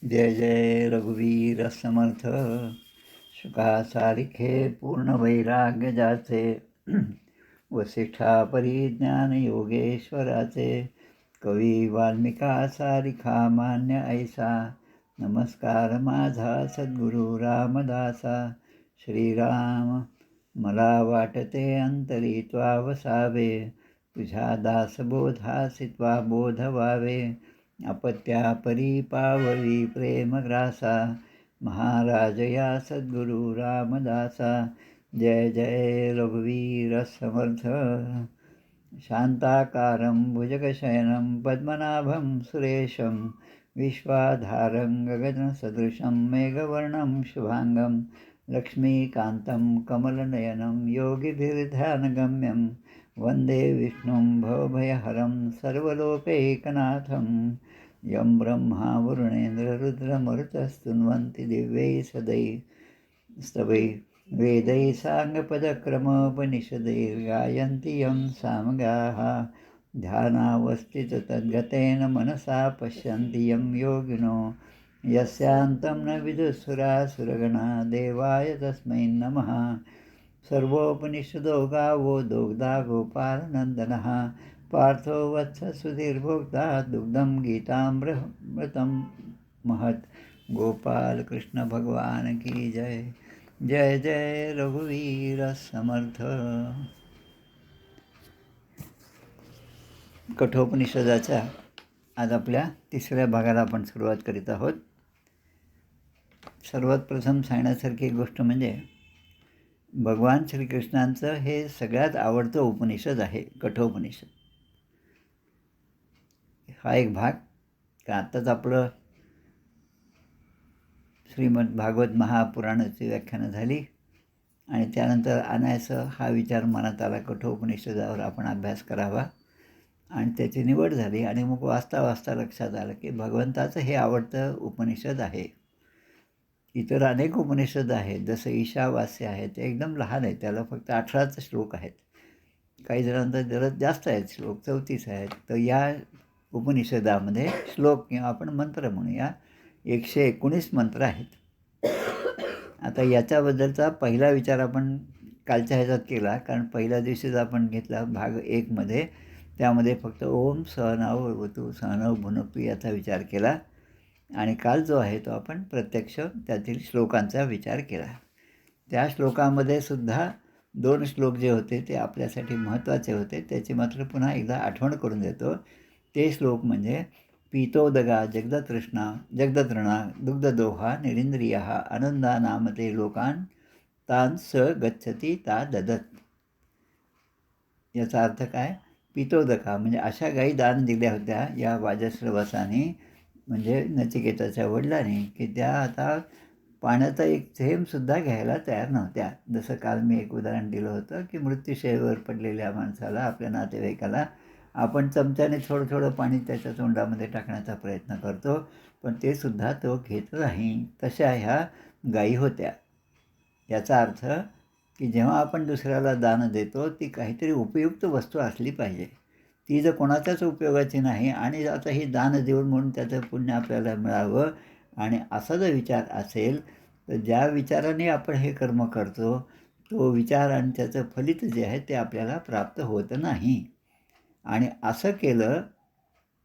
जय जय रघुवीर समर्थ. शुकासारिखे पूर्ण वैराग्य जाचे. वसिष्ठा परिज्ञान योगेश्वराचे. कवी वाल्मिका सारिखा मान्य ऐसा. नमस्कार माझा सद्गुरू रामदासा. श्रीराम मला वाटते अंतरी त्वा वसावे. तुझ्या दासबोधासी त्वा बोध व्हावे. अपत्या परी पाववी प्रेमग्रासा. महाराज या सद्गुरू रामदासा. जय जय रघुवीर समर्थ. शांताकारं भुजगशयनं पद्मनाभं सुरेशं. विश्वाधारं गगनसदृशं मेघवर्णं शुभांगं. लक्ष्मीकान्तं कमलनयनं योगिभिर्ध्यानगम्यं. वन्दे विष्णुं भवभयहरं सर्वलोकैकनाथं. यं ब्रह्मा वरुणेन्द्ररुद्रमरुतस्तुन्वन्ति दिव्यैः स्तवैः वेदैः साङ्गपदक्रमोपनिषदैर्गायन्ति यं सामगाः. ध्यानावस्थिततद्गतेन मनसा पश्यन्ति यं योगिनो. यस्यान्तं न विदुःसुरासुरगणा. देवाय तस्मै नमः. सर्वोपनिषदो गावो दोग्धा गोपालनन्दनः. पार्थो वत्स सुधीर्भोक्ता दुग्धं गीतामृतं महत्. गोपाल कृष्ण भगवान की जय. जय जय रघुवीर समर्थ. कठोपनिषदाच्या आज आपल्या तिसऱ्या भागाला आपण सुरुवात करीत आहोत. सर्वात प्रथम सांगण्यासारखी एक गोष्ट म्हणजे भगवान श्रीकृष्णांचं हे सगळ्यात आवडतं उपनिषद आहे कठोपनिषद. हा एक भाग का आत्ताच आपलं श्रीमद भागवत महापुराणाची व्याख्यानं झाली आणि त्यानंतर अनायासं हा विचार मनात आला कठोपनिषदावर आपण अभ्यास करावा आणि त्याची निवड झाली. आणि मग वाचता वाचता लक्षात आलं की भगवंताचं हे आवडतं उपनिषद आहे. इतर अनेक उपनिषद आहेत जसं ईशावास्य आहे ते एकदम लहान आहे, त्याला फक्त 18 श्लोक आहेत. काही जणांचा जरा जास्त आहेत श्लोक, 34 आहेत. तर या उपनिषदामध्ये श्लोक किंवा आपण मंत्र म्हणूया 119 मंत्र आहेत. आता याच्याबद्दलचा पहिला विचार आपण कालच्या ह्याच्यात केला, कारण पहिल्या दिवशीच आपण घेतला भाग 1मध्ये. त्यामध्ये फक्त ओम सहनाव भवतु सहनव भुनक्तु याचा विचार केला आणि काल जो आहे तो आपण प्रत्यक्ष त्यातील श्लोकांचा विचार केला. त्या श्लोकामध्ये सुद्धा 2 श्लोक जे होते ते आपल्यासाठी महत्त्वाचे होते, त्याची मात्र पुन्हा एकदा आठवण करून देतो. ते श्लोक म्हणजे पीतोदगा जगदतृष्णा जगदतृणा दुग्धदोहा निरिंद्रियः आनंदा नामते लोकान तान स गच्छती ता ददत. याचा अर्थ काय? पीतोदका म्हणजे अशा गायी दान दिल्या होत्या या वाजश्रवासाने, म्हणजे नचिकेताच्या वडिलांनी, की त्या आता पाण्याचा एक थेंबसुद्धा घ्यायला तयार नव्हत्या. जसं काल मी एक उदाहरण दिलं होतं की मृत्यूशय्येवर पडलेल्या माणसाला, आपल्या नातेवाईकाला आपण चमच्याने थोडं थोडं पाणी त्याच्या तोंडामध्ये टाकण्याचा प्रयत्न करतो, पण ते सुद्धा तो घेत नाही. तशा ह्या गायी होत्या. याचा अर्थ की जेव्हा आपण दुसऱ्याला दान देतो ती काहीतरी उपयुक्त वस्तू असली पाहिजे. ती जर कोणाच्याच उपयोगाची नाही आणि आता ही दान देऊन म्हणून त्याचं पुण्य आपल्याला मिळावं आणि असा जर विचार असेल तर ज्या विचाराने आपण हे कर्म करतो तो विचार आणि त्याचं फलित जे आहे ते आपल्याला प्राप्त होत नाही. आणि असं केलं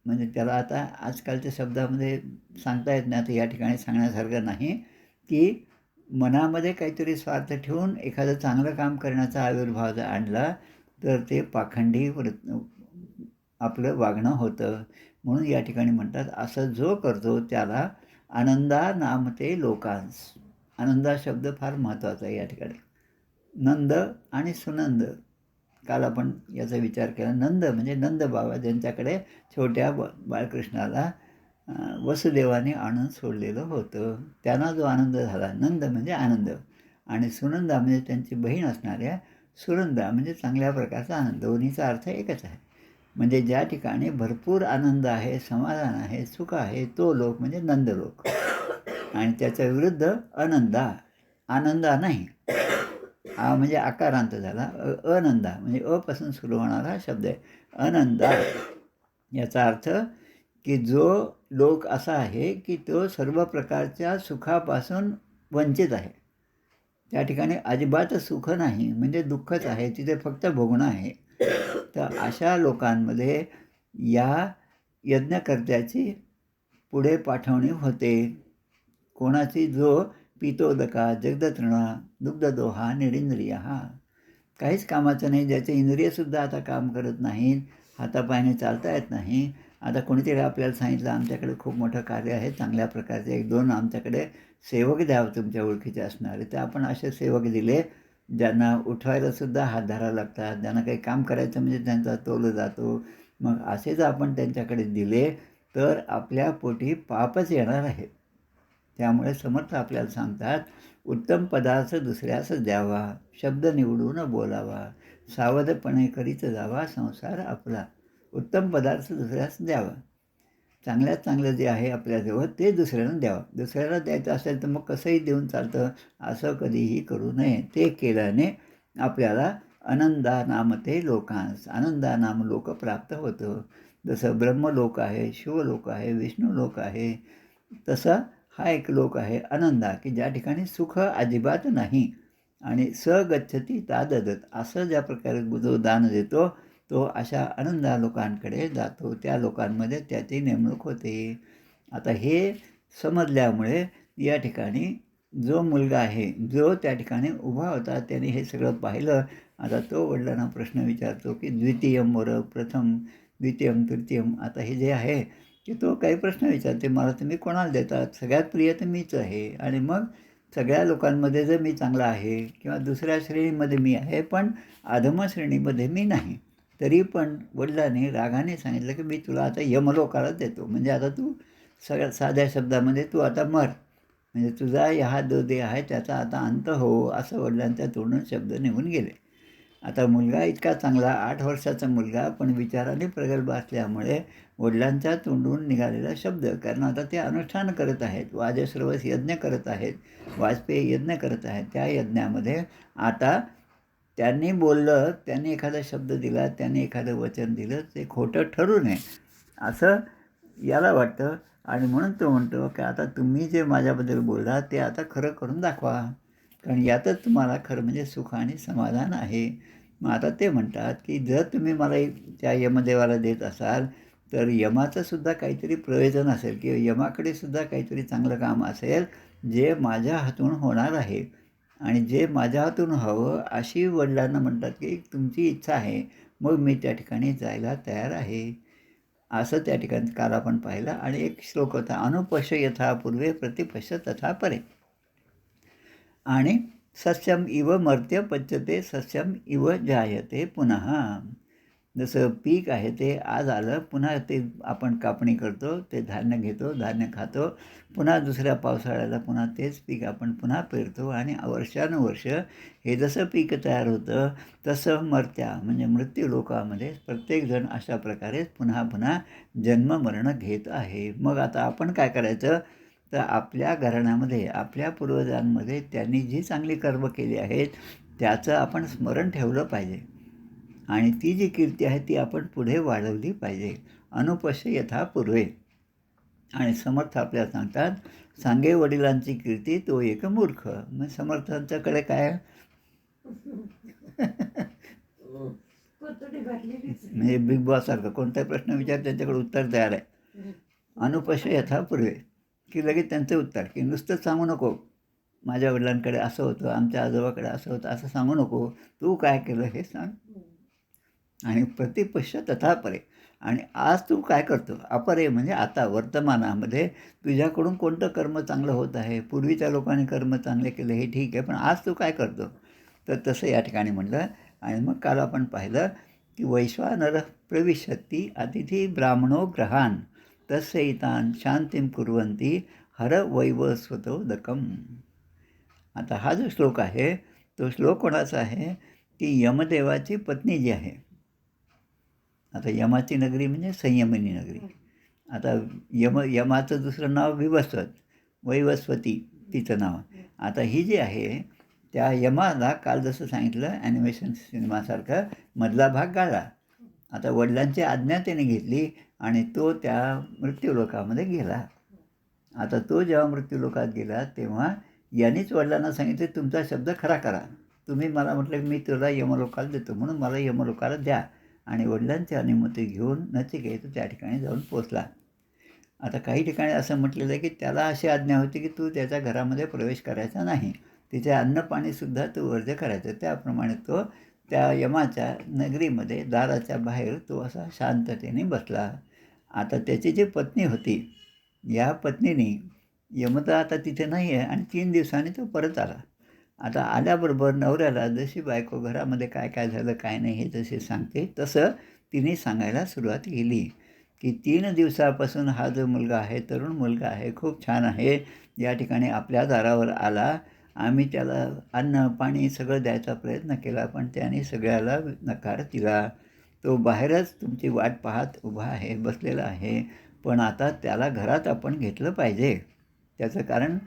म्हणजे त्याला आता आजकालच्या शब्दामध्ये सांगता येत नाही, आता या ठिकाणी सांगण्यासारखं नाही, की मनामध्ये काहीतरी स्वार्थ ठेवून एखादं चांगलं काम करण्याचा आविर्भाव जर आणला तर ते पाखंडी आपलं वागणं होतं. म्हणून या ठिकाणी म्हणतात असं जो करतो त्याला आनंदा नामते लोकांस. आनंदा शब्द फार महत्त्वाचा आहे या ठिकाणी. नंद आणि सुनंद काल आपण याचा विचार केला. नंद म्हणजे नंद बाबा, ज्यांच्याकडे छोट्या बाळकृष्णाला वसुदेवाने आणून सोडलेलं होतं, त्यांना जो आनंद झाला, नंद म्हणजे आनंद. आणि सुनंदा म्हणजे त्यांची बहीण असणाऱ्या सुनंदा म्हणजे चांगल्या प्रकारचा आनंद. दोन्हीचा अर्थ एकच आहे. म्हणजे ज्या ठिकाणी भरपूर आनंद आहे, समाधान आहे, सुख आहे, तो लोक म्हणजे नंदलोक. आणि त्याच्या विरुद्ध अनंदा, आनंदा नाही, हा म्हणजे आकारांत झाला. अनंदा म्हणजे अपासून सुरू होणारा शब्द आहे. अनंदा याचा अर्थ की जो लोक असा आहे की तो सर्व प्रकारच्या सुखापासून वंचित आहे. त्या ठिकाणी अजिबातच सुख नाही, म्हणजे दुःखच आहे, तिथे फक्त भोगणं आहे. तर अशा लोकांमध्ये या यज्ञकर्त्याची पुढे पाठवणी होते. कोणाची? जो पितोदका जगदतृणा दुग्धदोहा निरिंद्रियः. काहीच कामाचं नाही, ज्याचे इंद्रियसुद्धा आता काम करत नाहीत, हातापायाने चालता येत नाही. आता कोणीतरी आपल्याला सांगितलं आमच्याकडे खूप मोठं कार्य आहे, चांगल्या प्रकारचे 1-2 आमच्याकडे सेवक द्यावं तुमच्या ओळखीचे असणारे. तर आपण असे सेवक दिले, ज्यांना उठवायलासुद्धा हात धरावे लागतात, ज्यांना काही काम करायचं म्हणजे त्यांचा तोल जातो. मग असे जर आपण त्यांच्याकडे दिले तर आपल्या पोटी पापच येणार आहे. त्यामुळे समर्थ आपल्याला सांगतात, उत्तम पदार्थ दुसऱ्यास द्यावा, शब्द निवडून बोलावा, सावधपणे करीत जावा संसार आपला. उत्तम पदार्थ दुसऱ्यास द्यावा. चांगल्यात चांगलं जे आहे आपल्याजवळ ते दुसऱ्यांना द्यावं. दुसऱ्याला द्यायचं असेल तर मग कसंही देऊन चालतं, असं कधीही करू नये. ते केल्याने आपल्याला आनंदानाम ते लोकांस, आनंदानाम लोक प्राप्त होतं. जसं ब्रह्मलोक आहे, शिवलोक आहे, विष्णुलोक आहे, तसा हा एक लोक आहे आनंदा, की ज्या ठिकाणी सुख अजिबात नाही. आणि स गच्छती ताददत, असं ज्या प्रकारे जो दान देतो तो अशा आनंदा लोकांकडे जातो, त्या लोकांमध्ये त्याची नेमणूक होते. आता हे समजल्यामुळे या ठिकाणी जो मुलगा आहे, जो त्या ठिकाणी उभा होता, त्याने हे सगळं पाहिलं. आता तो वडिलांना प्रश्न विचारतो की द्वितीयम वर प्रथम द्वितीयम तृतीयम. आता हे जे आहे की तो काही प्रश्न विचारते, मला तुम्ही कोणाला देतात? सगळ्यात प्रिय तर मीच आहे. आणि मग सगळ्या लोकांमध्ये जर मी चांगला आहे किंवा दुसऱ्या श्रेणीमध्ये मी आहे, पण अधम श्रेणीमध्ये मी नाही, तरी पण वडिलांनी रागाने सांगितलं की मी तुला आता यमलोकाला देतो. म्हणजे आता तू सगळ्या साध्या शब्दामध्ये तू आता मर, म्हणजे तुझा ह्या जो देह आहे त्याचा आता अंत हो, असं वडिलांच्या तोंडून शब्द निघून गेले. आता मुलगा इतका चांगला, 8 वर्षाचा मुलगा, पण विचाराने प्रगल्भ असल्यामुळे वडिलांच्या तोंडून निघालेला शब्द, कारण आता ते अनुष्ठान करत आहेत, वाजश्रवस यज्ञ करत आहेत, वाजपेयी यज्ञ करत आहेत. त्या यज्ञामध्ये आता त्यांनी बोललं, त्यांनी एखादा शब्द दिला, त्यांनी एखादं वचन दिलं, ते खोटं ठरू नये असं याला वाटतं. आणि म्हणून तो म्हणतो की आता तुम्ही जे माझ्याबद्दल बोलला ते आता खरं करून दाखवा, कारण यातच तुम्हाला खरं म्हणजे सुख आणि समाधान आहे. मग आता ते म्हणतात की जर तुम्ही मला त्या यमदेवाला देत असाल तर यमाचंसुद्धा काहीतरी प्रयोजन असेल, की यमाकडे सुद्धा काहीतरी चांगलं काम असेल जे माझ्या हातून होणार आहे. आणि जे माझ्या हातून हवं अशी वडिलांना म्हणतात की तुमची इच्छा आहे, मग मी त्या ठिकाणी जायला तयार आहे. असं त्या ठिकाणी काल आपण पाहिलं. आणि एक श्लोक होता, अनुपश्य यथा पूर्वे प्रतिपश्य तथा परे. आणि सस्यम इव मर्त्य पच्यते सस्यम इव जायते पुनः. जसं पीक आहे ते आज आलं, पुन्हा ते आपण कापणी करतो, ते धान्य घेतो, धान्य खातो, पुन्हा दुसऱ्या पावसाळ्याला पुन्हा तेच पीक आपण पुन्हा पेरतो. आणि वर्षानुवर्ष हे जसं पीक तयार होतं तसं मर्त्या म्हणजे मृत्यू लोकामध्ये प्रत्येकजण अशा प्रकारे पुन्हा पुन्हा जन्ममरण घेत आहे. मग आता आपण काय करायचं? तर आपल्या घराण्यामध्ये, आपल्या पूर्वजांमध्ये त्यांनी जी चांगली कर्म केली आहेत त्याचं आपण स्मरण ठेवलं पाहिजे. आणि ती जी कीर्ती आहे ती आपण पुढे वाढवली पाहिजे. अनुपश्य यथा पूर्वे. आणि समर्थ आपल्याला सांगतात, सांगे वडिलांची कीर्ती तो एक मूर्ख. मग समर्थांच्याकडे काय म्हणजे बिग बॉससारखं कोणताही प्रश्न विचार त्यांच्याकडे उत्तर तयार आहे. अनुपश्य यथा पूर्वे, की लगेच त्यांचं उत्तर, की नुसतं सांगू नको माझ्या वडिलांकडे असं होतं, आमच्या आजोबाकडे असं होतं, असं सांगू नको, तू काय केलं हे सांग. आणि प्रतिपश्य तथा परे. आणि आज तू काय करतो? अपरे म्हणजे आता वर्तमानामध्ये तुझ्याकडून कोणतं कर्म चांगलं होत आहे? पूर्वीच्या लोकांनी कर्म चांगले केले हे ठीक आहे, पण आज तू काय करतो? तर तसं या ठिकाणी म्हटलं. आणि मग काल आपण पाहिलं की वैश्वानर प्रविशती अतिथी ब्राह्मणो ग्रहान तस्यैतान शांतीम कुर्वंती हर वैवस्वतोदकम. आता हा जो श्लोक आहे तो श्लोक कोणाचा आहे? ती यमदेवाची पत्नी जी आहे. आता यमाची नगरी म्हणजे संयमिनी नगरी. आता यमाचं दुसरं नाव विवस्वत, वैवस्वती तिचं नाव. आता ही जी आहे त्या यमाला काल जसं सांगितलं ॲनिमेशन सिनेमासारखं मधला भाग गाळला. आता वडिलांची आज्ञा त्याने घेतली आणि तो त्या मृत्यूलोकामध्ये गेला. आता तो जेव्हा मृत्यूलोकात गेला तेव्हा यांनीच वडिलांना सांगितले, तुमचा शब्द खरा करा. तुम्ही मला म्हटलं की मी तुला यमलोकाला देतो, म्हणून मला यमलोकाला द्या. आणि वडिलांची अनुमती घेऊन नचिकेत त्या ठिकाणी जाऊन पोचला. आता काही ठिकाणी असं म्हटलेलं आहे की त्याला अशी आज्ञा होती की तू त्याच्या घरामध्ये प्रवेश करायचा नाही. तिचे अन्नपाणीसुद्धा तू वर्ज्य करायचं. त्याप्रमाणे तो त्या यमाच्या नगरीमध्ये दाराच्या बाहेर तो असा शांततेने बसला. आता त्याची जी पत्नी होती, या पत्नीने यमता आता तिथे नाही आहे आणि 3 दिवसांनी तो परत आला. आता आल्याबरोबर नवऱ्याला जशी बायको घरामध्ये काय काय झालं काय नाही हे जसे सांगते तसं तिने सांगायला सुरुवात केली की 3 दिवसापासून हा जो मुलगा आहे, तरुण मुलगा आहे, खूप छान आहे, या ठिकाणी आपल्या दारावर आला. आम्ही त्याला अन्न पाणी सगळं द्यायचा प्रयत्न केला, पण त्याने सगळ्याला नकार दिला. तो बाहेरच तुमची वाट पाहत उभा आहे, बसलेला आहे. पण आता त्याला घरात आपण घेतलं पाहिजे. त्याचं कारण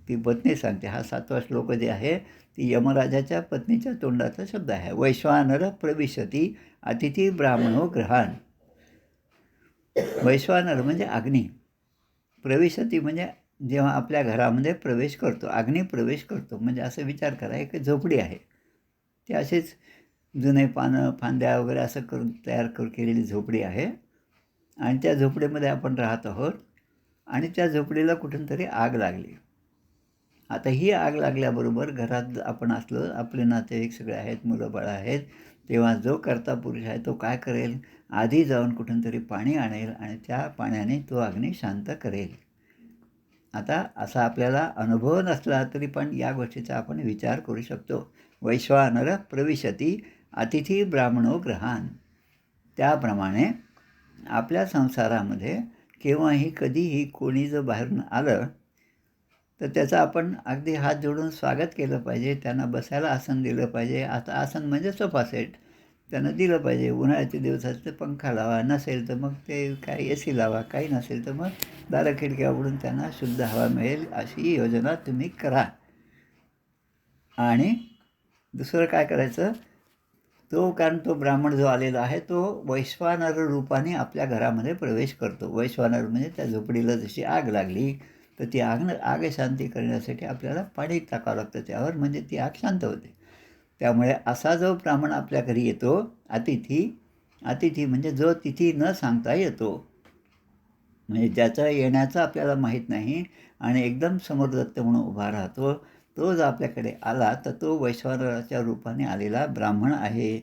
ती पत्नी सांगते. हा 7वा श्लोक जे आहे ती यमराजाच्या पत्नीच्या तोंडाचा शब्द आहे. वैश्वानर प्रविशती अतिथी ब्राह्मणो गृहान. वैश्वानर म्हणजे अग्नी, प्रविशती म्हणजे जेव्हा आपल्या घरामध्ये प्रवेश करतो, अग्नी प्रवेश करतो. म्हणजे असं विचार करा, एक झोपडी आहे, ती अशीच जुने पानं फांद्या वगैरे असं करून तयार केलेली झोपडी आहे आणि त्या झोपडीमध्ये आपण राहत आहोत आणि त्या झोपडीला कुठून तरी आग लागली. आता ही आग लागल्याबरोबर घरात आपण असलो, आपले नातेवाईक सगळे आहेत, मुलं बाळं आहेत, तेव्हा जो कर्ता पुरुष आहे तो काय करेल, आधी जाऊन कुठून तरी पाणी आणेल आणि त्या पाण्याने तो अग्नी शांत करेल. आता असा आपल्याला अनुभव नसला तरी पण या गोष्टीचा आपण विचार करू शकतो. वैश्वानर प्रविशती अतिथी ब्राह्मणो गृहान. त्याप्रमाणे आपल्या संसारामध्ये केव्हाही कधीही कोणी जर बाहेरून आलं तर त्याचं आपण अगदी हात जोडून स्वागत केलं पाहिजे. त्यांना बसायला आसन दिलं पाहिजे. आता आसन म्हणजे सोफा सेट त्यांना दिलं पाहिजे. उन्हाळ्याचे दिवस असते पंखा लावा, नसेल तर मग ते काय AC लावा, काही नसेल तर मग दारं खिडक्या उघडून त्यांना शुद्ध हवा मिळेल अशी योजना तुम्ही करा. आणि दुसरं काय करायचं, कारण तो ब्राह्मण जो आलेला आहे तो वैश्वानर रूपाने आपल्या घरामध्ये प्रवेश करतो. वैश्वानर म्हणजे त्या झोपडीला जशी आग लागली तर ती आग शांती करण्यासाठी आपल्याला पाणी टाकावं लागतं त्यावर, म्हणजे ती आग शांत होते. त्यामुळे असा जो ब्राह्मण आपल्या घरी येतो, अतिथी म्हणजे जो तिथी न सांगता येतो, म्हणजे ज्याचा येण्याचं आपल्याला माहीत नाही आणि एकदम समोरदत्त म्हणून उभा राहतो, तो जर आपल्याकडे आला तर तो वैश्वानराच्या रूपाने आलेला ब्राह्मण आहे.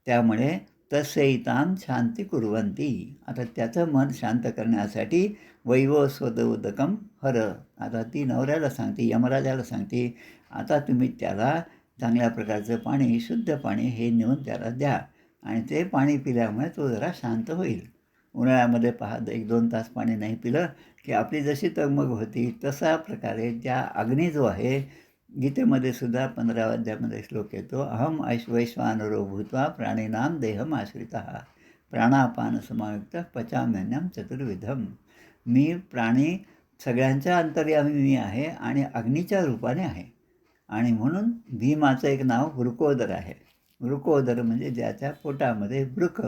त्यामुळे तस्यैतां शांती कुर्वन्ती. आता त्याचं मन शांत करण्यासाठी वैवस्वतोदकं हर. आता ती नवऱ्याला सांगते, यमराजाला सांगते, आता तुम्ही त्याला चांगल्या प्रकारचं पाणी, शुद्ध पाणी हे नेऊन त्याला द्या आणि ते पाणी पिल्यामुळे तो जरा शांत होईल. उन्हाळ्यामध्ये पहा 1-2 तास पाणी नाही पिलं की आपली जशी तगमग होती तसा प्रकारे त्या अग्नी जो आहे, गीतेमध्ये सुद्धा 15व्या अध्यायामध्ये श्लोक येतो, अहम वैश्वानरो भूत्वा प्राणिनाम देहम आश्रितः प्राणापान समायुक्त पचाम्यन्नम चतुर्विधम. मी प्राणी सगळ्यांच्या अंतर्यामी मी आहे आणि अग्नीच्या रूपाने आहे. आणि म्हणून भीमाचं एक नाव वृकोदर आहे. वृकोदर म्हणजे ज्याच्या पोटामध्ये वृक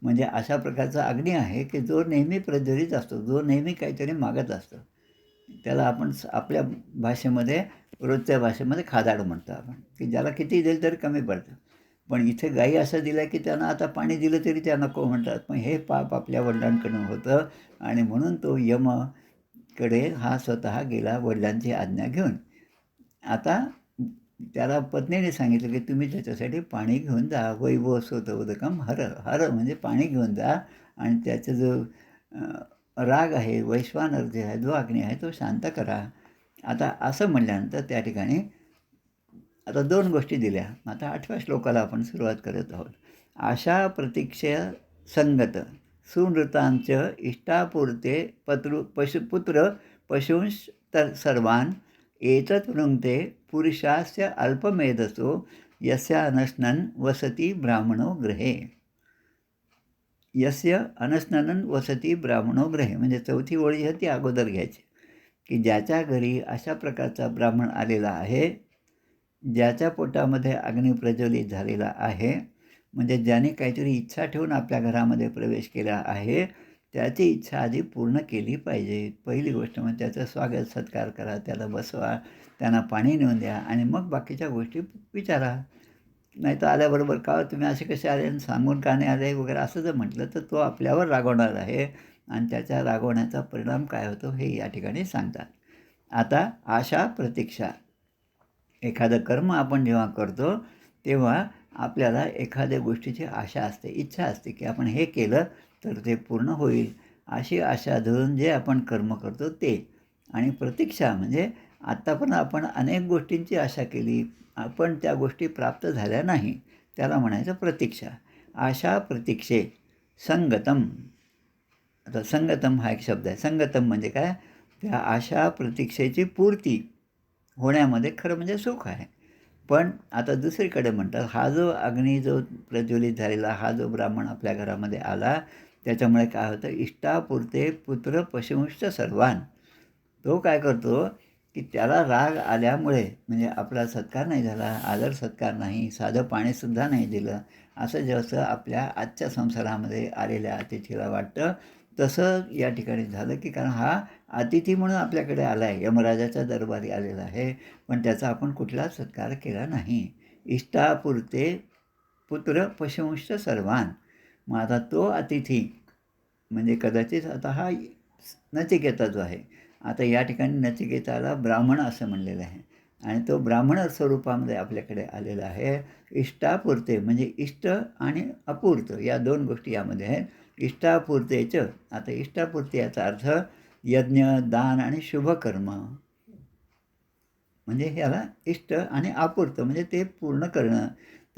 म्हणजे अशा प्रकारचा अग्नी आहे की जो नेहमी प्रज्वलित असतो, जो नेहमी काहीतरी मागत असतो. त्याला आपण आपल्या भाषेमध्ये, रोजच्या भाषेमध्ये खादाड म्हणतो आपण, की ज्याला किती दिलं तरी कमी पडतं. पण इथे गाई असं दिलं की त्यांना आता पाणी दिलं तरी त्या नको म्हणतात. पण हे पाप आपल्या वडिलांकडून होतं आणि म्हणून तो यमकडे हा स्वतः गेला वडिलांची आज्ञा घेऊन. आता त्याला पत्नीने सांगितलं की तुम्ही त्याच्यासाठी पाणी घेऊन जा. वैवस्वतोदकं हर. हर म्हणजे पाणी घेऊन जा आणि त्याचा जो राग आहे, वैश्वानर जे आहे, जो अग्नी आहे तो शांत करा. आता असं म्हणल्यानंतर त्या ठिकाणी आता 2 गोष्टी दिल्या. आता 8व्या श्लोकाला आपण सुरुवात करत आहोत. आशा प्रतीक्षा संगत सुनृतांच इष्टापूर्ते पुत्र पशूंश तर सर्वान् एतत् वृंक्ते पुरुषास्य अल्पमेधसो यस्य अनश्नन् वसती ब्राह्मणो गृहे. यस्य अनश्नन् वसती ब्राह्मणो गृहे म्हणजे 4थी ओळ आहे ती अगोदर घ्यायची, की ज्याच्या घरी अशा प्रकारचा ब्राह्मण आलेला आहे, ज्याच्या पोटामध्ये अग्नी प्रज्वलित झालेला आहे म्हणजे ज्याने काहीतरी इच्छा ठेवून आपल्या घरामध्ये प्रवेश केला आहे, त्याची इच्छा आधी पूर्ण केली पाहिजे. पहिली गोष्ट म्हणजे त्याचं स्वागत सत्कार करा, त्याला बसवा, त्यांना पाणी नेऊन द्या आणि मग बाकीच्या गोष्टी विचारा. नाहीतर आल्याबरोबर "का हो तुम्ही असे कसे आले आणि सांगून का नाही आले?" वगैरे असं जर म्हटलं, तर तो आपल्यावर रागवणार आहे आणि त्याच्या रागवण्याचा परिणाम काय होतो हे या ठिकाणी सांगतात. आता आशा, प्रतीक्षा. एखादं कर्म आपण जेव्हा करतो, तेव्हा आपल्याला एखाद्या गोष्टीची आशा असते, इच्छा असते, की आपण हे केलं तर ते पूर्ण होईल. अशी आशा धरून जे आपण कर्म करतो ते. आणि प्रतीक्षा म्हणजे आत्तापर्यंत आपण अनेक गोष्टींची आशा केली, पण त्या गोष्टी प्राप्त झाल्या नाही. त्याला म्हणायचं प्रतीक्षा. आशा प्रतीक्षे संगतम. आता संगतम हा एक शब्द आहे. संगतम म्हणजे काय? त्या आशा प्रतीक्षेची पूर्ती होण्यामध्ये खरं म्हणजे सुख आहे. पण आता दुसरीकडे म्हणतात, हा जो अग्नी जो प्रज्वलित झालेला, हा जो ब्राह्मण आपल्या घरामध्ये आला, त्याच्यामुळे काय होतं, इष्टापुरते पुत्र पशुंश्च सर्वान. तो काय करतो, की त्याला राग आल्यामुळे म्हणजे आपला सत्कार नाही झाला, आदर सत्कार नाही, साधं पाणीसुद्धा नाही दिलं, असं जसं आपल्या आजच्या संसारामध्ये आलेल्या अतिथीला वाटतं, तसं या ठिकाणी झालं, की कारण हा अतिथी म्हणून आपल्याकडे आला आहे, यमराजाच्या दरबारी आलेला आहे, पण त्याचा आपण कुठलाच सत्कार केला नाही. इष्टापुरते पुत्र पशुंश्च सर्वान. मग आता तो अतिथी म्हणजे कदाचित आता हा नचिकेता जो आहे, आता या ठिकाणी नचिकेताला ब्राह्मण असं म्हणलेलं आहे आणि तो ब्राह्मण स्वरूपामध्ये आपल्याकडे आलेला आहे. इष्टापुरते म्हणजे इष्ट आणि अपूर्त या दोन गोष्टी यामध्ये आहेत. इष्टापुरतेचं, आता इष्टापुरते याचा अर्थ यज्ञ, दान आणि शुभकर्म. म्हणजे ह्याला इष्ट आणि अपूर्त म्हणजे ते पूर्ण करणं.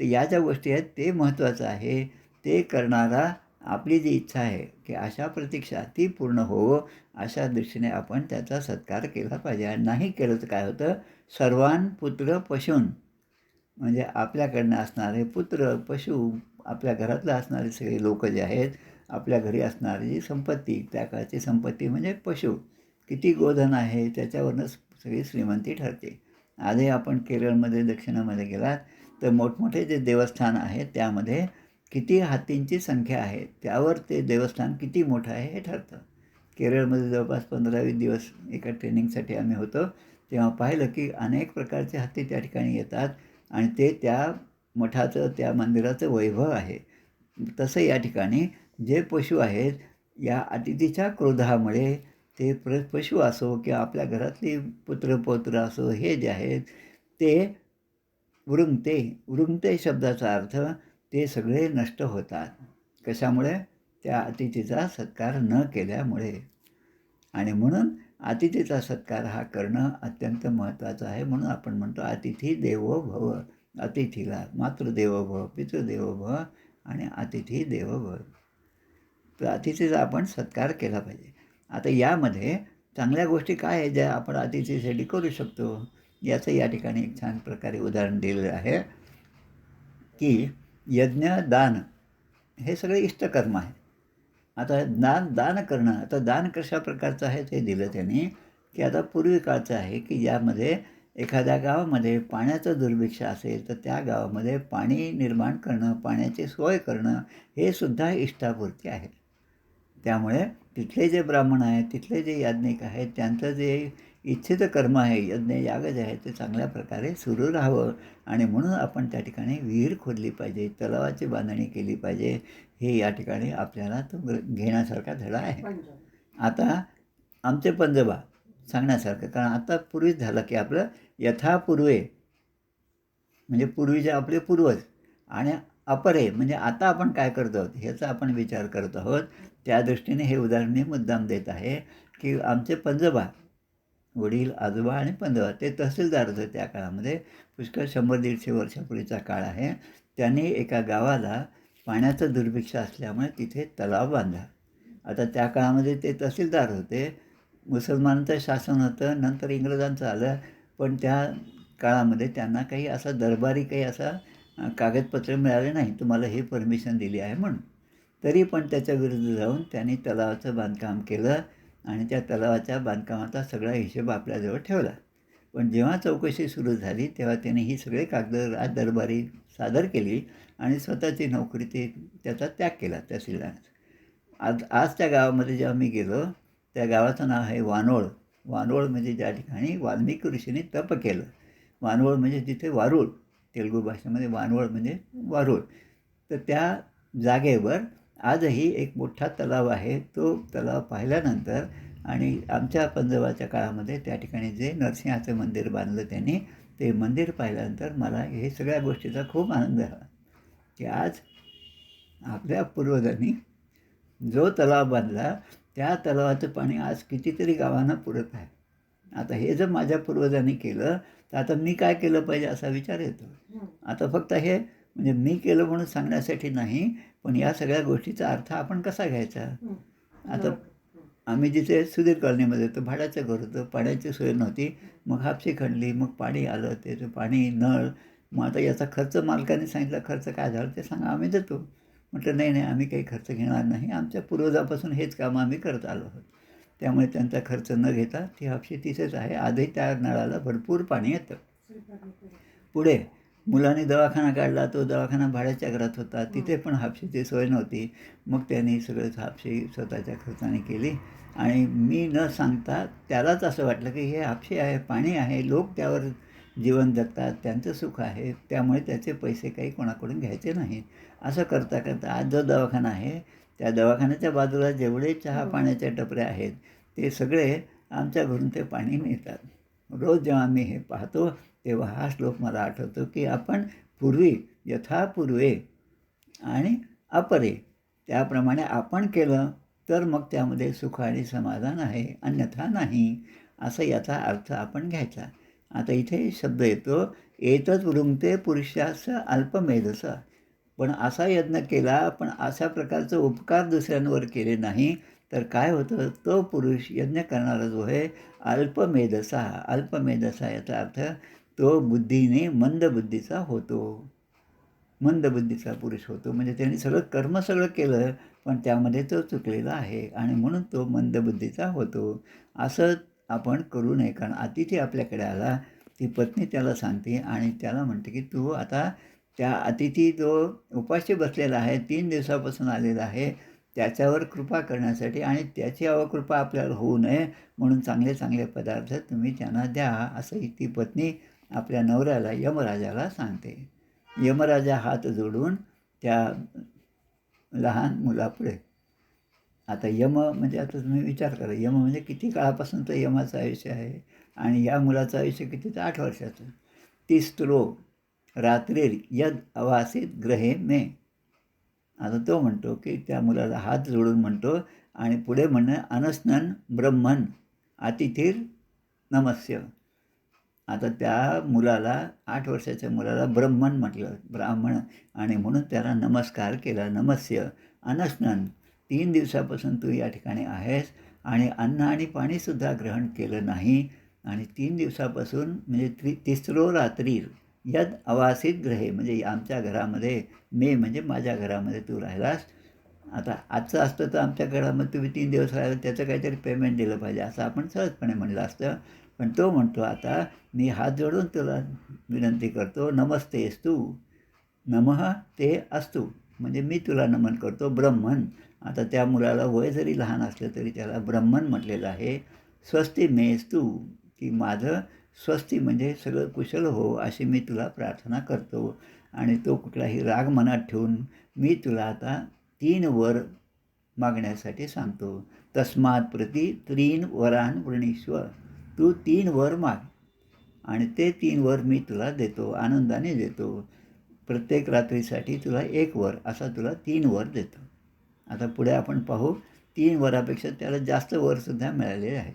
तर या ज्या गोष्टी आहेत ते महत्त्वाचं आहे. ते करणारा आपली जी इच्छा आहे, की अशा प्रतीक्षा ती पूर्ण होवो, अशा दृष्टीने आपण त्याचा सत्कार केला पाहिजे. आणि नाही केलं तर काय होतं, सर्वान पुत्र पशून म्हणजे आपल्याकडनं असणारे पुत्र, पशु, आपल्या घरातलं असणारे सगळे लोक जे आहेत, आपल्या घरी असणारी जी संपत्ती, त्या काळची संपत्ती म्हणजे पशु. किती गोधन आहे त्याच्यावरूनच सगळी श्रीमंती ठरते. आजही आपण केरळमध्ये, दक्षिणेमध्ये गेलात तर मोठमोठे जे देवस्थान आहेत त्यामध्ये किती हत्तींची संख्या आहे, त्यावर ते देवस्थान किती मोठं आहे हे ठरतं. केरळमध्ये जवळपास 15-20 दिवस एका ट्रेनिंगसाठी आम्ही होतो. तेव्हा पाहिलं की अनेक प्रकारचे हत्ती त्या ठिकाणी येतात आणि ते त्या मठाचं, त्या मंदिराचं वैभव आहे. तसं या ठिकाणी जे पशु आहेत, या अतिथीच्या क्रोधामुळे ते पशु असो किंवा आपल्या घरातली पुत्र-पौत्र असो, हे जे आहेत ते उरुंगते. उरुंगते शब्दाचा अर्थ ते सगळे नष्ट होतात. कशामुळे? त्या अतिथीचा सत्कार न केल्यामुळे. आणि म्हणून अतिथीचा सत्कार हा करणं अत्यंत महत्त्वाचं आहे. म्हणून आपण म्हणतो अतिथी देवो भव. अतिथीला मातृदेवो भव, पितृदेवो भव आणि अतिथी देवो भव. तर अतिथीचा आपण सत्कार केला पाहिजे. आता यामध्ये चांगल्या गोष्टी काय आहेत ज्या आपण अतिथीसाठी करू शकतो, याचं या ठिकाणी एक छान प्रकारे उदाहरण दिलेलं आहे, की यज्ञ, दान हे सगळे इष्टकर्म आहे. आता दान करणं, आता दान कशा प्रकारचं आहे ते दिलं त्यांनी, की आता पूर्वी काळचं आहे, की यामध्ये एखाद्या गावामध्ये पाण्याचं दुर्भिक्ष असेल, तर त्या गावामध्ये पाणी निर्माण करणं, पाण्याची सोय करणं, हे सुद्धा इष्टापुरती आहे. त्यामुळे तिथले जे ब्राह्मण आहेत, तिथले जे याज्ञिक आहेत, त्यांचं जे इच्छित कर्म आहे, यज्ञ, याग जे आहे, ते चांगल्या प्रकारे सुरू राहावं आणि म्हणून आपण त्या ठिकाणी विहीर खोदली पाहिजे, तलावाची बांधणी केली पाहिजे. हे या ठिकाणी आपल्याला तो घेण्यासारखा धडा आहे. आता आमचे पंजोबा सांगण्यासारखं, कारण आता पूर्वीच झालं, की आपलं यथापूर्वे म्हणजे पूर्वीचे आपले पूर्वज आणि अपरे म्हणजे आता आपण काय करतो आहोत ह्याचा आपण विचार करत आहोत. त्या दृष्टीने हे उदाहरण मी मुद्दाम देत आहे, की आमचे पंजोबा, वडील, आजोबा आणि पंजोबा ते तहसीलदार होते त्या काळामध्ये. पुष्कळ 100-150 वर्षापूर्वीचा काळ आहे. त्यांनी एका गावाला पाण्याचं दुर्भिक्ष असल्यामुळे तिथे तलाव बांधला. आता त्या काळामध्ये ते तहसीलदार होते. मुसलमानांचं शासन होतं, नंतर इंग्रजांचं आलं. पण त्या काळामध्ये त्यांना काही असा दरबारी काही असा कागदपत्र मिळाले नाही, तुम्हाला हे परमिशन दिली आहे म्हणून. तरी पण त्याच्या विरुद्ध जाऊन त्यांनी तलावाचं बांधकाम केलं आणि त्या तलावाच्या बांधकामाचा सगळा हिशोब आपल्याजवळ ठेवला. पण जेव्हा चौकशी सुरू झाली तेव्हा त्याने ही सगळे कागद राजदरबारी सादर केली आणि स्वतःची नोकरी त्याचा त्याग केला तहसीलदाराचा. आज आज त्या गावामध्ये जेव्हा मी गेलो, त्या गावाचं नाव आहे वानोळ. वानोळ म्हणजे ज्या ठिकाणी वाल्मिकी ऋषींनी तप केलं. वानवळ म्हणजे तिथे वारूळ, तेलुगू भाषेमध्ये वानवळ म्हणजे वारूळ. तर त्या जागेवर आजही एक मोठा तलाव आहे. तो तलाव पाहिल्यानंतर आणि आमच्या पंजोबाच्या काळामध्ये त्या ठिकाणी जे नरसिंहाचं मंदिर बांधलं त्यांनी, ते मंदिर पाहिल्यानंतर मला हे सगळ्या गोष्टीचा खूप आनंद झाला, की आज आपल्या पूर्वजांनी जो तलाव बांधला, त्या तलावाचं पाणी आज कितीतरी गावांना पुरत आहे. आता हे जर माझ्या पूर्वजांनी केलं, तर आता मी काय केलं पाहिजे असा विचार येतो. आता फक्त हे म्हणजे मी केलं म्हणून सांगण्यासाठी नाही, पण या सगळ्या गोष्टीचा अर्थ आपण कसा घ्यायचा. आता आम्ही जिथे सुधीर कॉलनीमध्ये होतो, भाड्याचं घर होतं, पाण्याची सोय नव्हती. मग हापशी खणली, मग पाणी आलं, त्याचं पाणी नळ. मग आता याचा खर्च मालकाने सांगितला, खर्च काय झालं ते सांगा, आम्ही देतो. म्हटलं नाही नाही, आम्ही काही खर्च घेणार नाही, आमच्या पूर्वजापासून हेच काम आम्ही करत आलो आहोत. त्यामुळे त्यांचा खर्च न घेता ती हापशी तिथेच आहे. आजही त्या नळाला भरपूर पाणी येतं. पुढे मुलांनी दवाखाना काढला, तो दवाखाना भाड्याच्या घरात होता, तिथे पण हापशीची सोय नव्हती. मग त्यांनी सगळंच हापशी स्वतःच्या खर्चाने केली. आणि मी न सांगता त्यालाच असं वाटलं की हे हापशी आहे, पाणी आहे, लोक त्यावर जीवन जगतात, त्यांचं सुख आहे, त्यामुळे त्याचे पैसे काही कोणाकडून घ्यायचे नाहीत. असं करता करता आज जो दवाखाना आहे, त्या दवाखान्याच्या बाजूला जेवढे चहा पाण्याच्या टपऱ्या आहेत, ते सगळे आमच्या घरून ते पाणी नेतात. रोज जेव्हा मी हे पाहतो, तेव्हा हा श्लोक मला आठवतो, की आपण पूर्वी यथापूर्वे आणि अपरे, त्याप्रमाणे आपण केलं तर मग त्यामध्ये सुख आणि समाधान आहे, अन्यथा नाही. असं याचा अर्थ आपण घ्यायचा. आता इथे शब्द येतो, एतत् वृंक्ते पुरुषास अल्पमेधसा. पण असा यज्ञ केला, पण अशा प्रकारचे उपकार दुसऱ्यांवर केले नाही, तर काय होतं, तो पुरुष यज्ञ करणारा जो आहे अल्पमेधसा. अल्पमेधसा याचा अर्थ तो बुद्धीने मंदबुद्धीचा होतो. मंदबुद्धीचा पुरुष होतो. म्हणजे त्यांनी सगळं केलं, पण त्यामध्ये तो चुकलेला आहे आणि म्हणून तो मंदबुद्धीचा होतो. असं आपण करू नये. कारण अतिथी आपल्याकडे आला, ती पत्नी त्याला सांगते आणि त्याला म्हणते की तू आता त्या अतिथी जो उपाशी बसलेला आहे, 3 दिवसापासून आलेला आहे, त्याच्यावर कृपा करण्यासाठी आणि त्याची अवकृपा आपल्याला होऊ नये म्हणून चांगले चांगले पदार्थ तुम्ही त्यांना द्या, असं ती पत्नी आपल्या नवऱ्याला, यमराजाला सांगते. यमराजा हात जोडून त्या लहान मुलापुढे. आता यम म्हणजे आता तुम्ही विचार करा, यम म्हणजे किती काळापासूनचं यमाचं आयुष्य आहे आणि या मुलाचं आयुष्य किती, तर 8 वर्षाचं. तिस्रो रात्रीर यद अवासित ग्रहे मे. आता तो म्हणतो की त्या मुलाला हात जोडून म्हणतो आणि पुढे म्हणणं अनस्नन ब्रह्मन अतिथीर नमस्य. आता त्या मुलाला, 8 वर्षाच्या मुलाला ब्रह्मन म्हटलं, ब्राह्मण, आणि म्हणून त्याला नमस्कार केला, नमस्य. अनस्नन, 3 दिवसापासून तू या ठिकाणी आहेस आणि अन्न आणि पाणीसुद्धा ग्रहण केलं नाही आणि 3 दिवसापासून म्हणजे तिसरो रात्री यद अवासित ग्रहे, म्हणजे आमच्या घरामध्ये, मे म्हणजे माझ्या घरामध्ये तू राहिलास. आता आजचं असतं तर आमच्या घरामध्ये तुम्ही 3 दिवस राहिला, त्याचं काहीतरी पेमेंट दिलं पाहिजे असं आपण सहजपणे म्हणलं असतं. पण तो म्हणतो आता मी हात जोडून तुला विनंती करतो, नमस्तेस्तु. नमः ते अस्तु, म्हणजे मी तुला नमन करतो, ब्रह्मन. आता त्या मुलाला वय जरी लहान असलं तरी त्याला ब्रह्मन म्हटलेलं आहे. स्वस्ती मेस्तु, की माझं स्वस्ती म्हणजे सगळं कुशल हो अशी मी तुला प्रार्थना करतो. आणि तो कुठलाही राग मनात ठेवून मी तुला आता 3 वर मागण्यासाठी सांगतो. तस्मात् प्रति 3 वरान वृणीष्व. तू 3 वर माग आणि ते 3 वर मी तुला देतो, आनंदाने देतो. प्रत्येक रात्रीसाठी तुला 1 वर, असा तुला 3 वर देतो. आता पुढे आपण पाहू, 3 वरापेक्षा त्याला जास्त वरसुद्धा मिळालेले आहेत.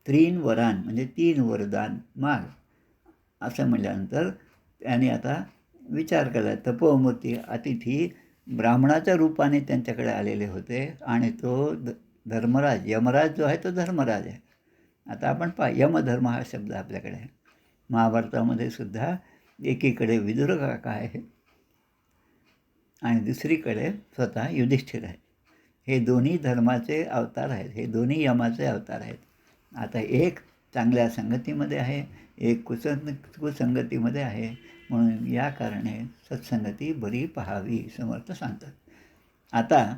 3 वरान म्हणजे 3 वरदान माग, असं म्हटल्यानंतर त्याने आता विचार केला. तपोमूर्ती अतिथी ब्राह्मणाच्या रूपाने त्यांच्याकडे आलेले होते आणि तो धर्मराज, यमराज जो आहे तो धर्मराज आहे. आता आपण यमधर्म हा शब्द आपल्याकडे आहे. महाभारतामध्ये सुद्धा एकीकडे विदुर काका आहे आणि दुसरीकडे स्वतः युधिष्ठिर आहे. हे दोन्ही धर्माचे अवतार आहेत, हे दोन्ही यमाचे अवतार आहेत. आता एक चांगल्या संगतीमध्ये आहे, एक कुसंगतीमध्ये आहे. म्हणून या कारणे सत्संगती बरी पहावी समर्थ सांगतात. आता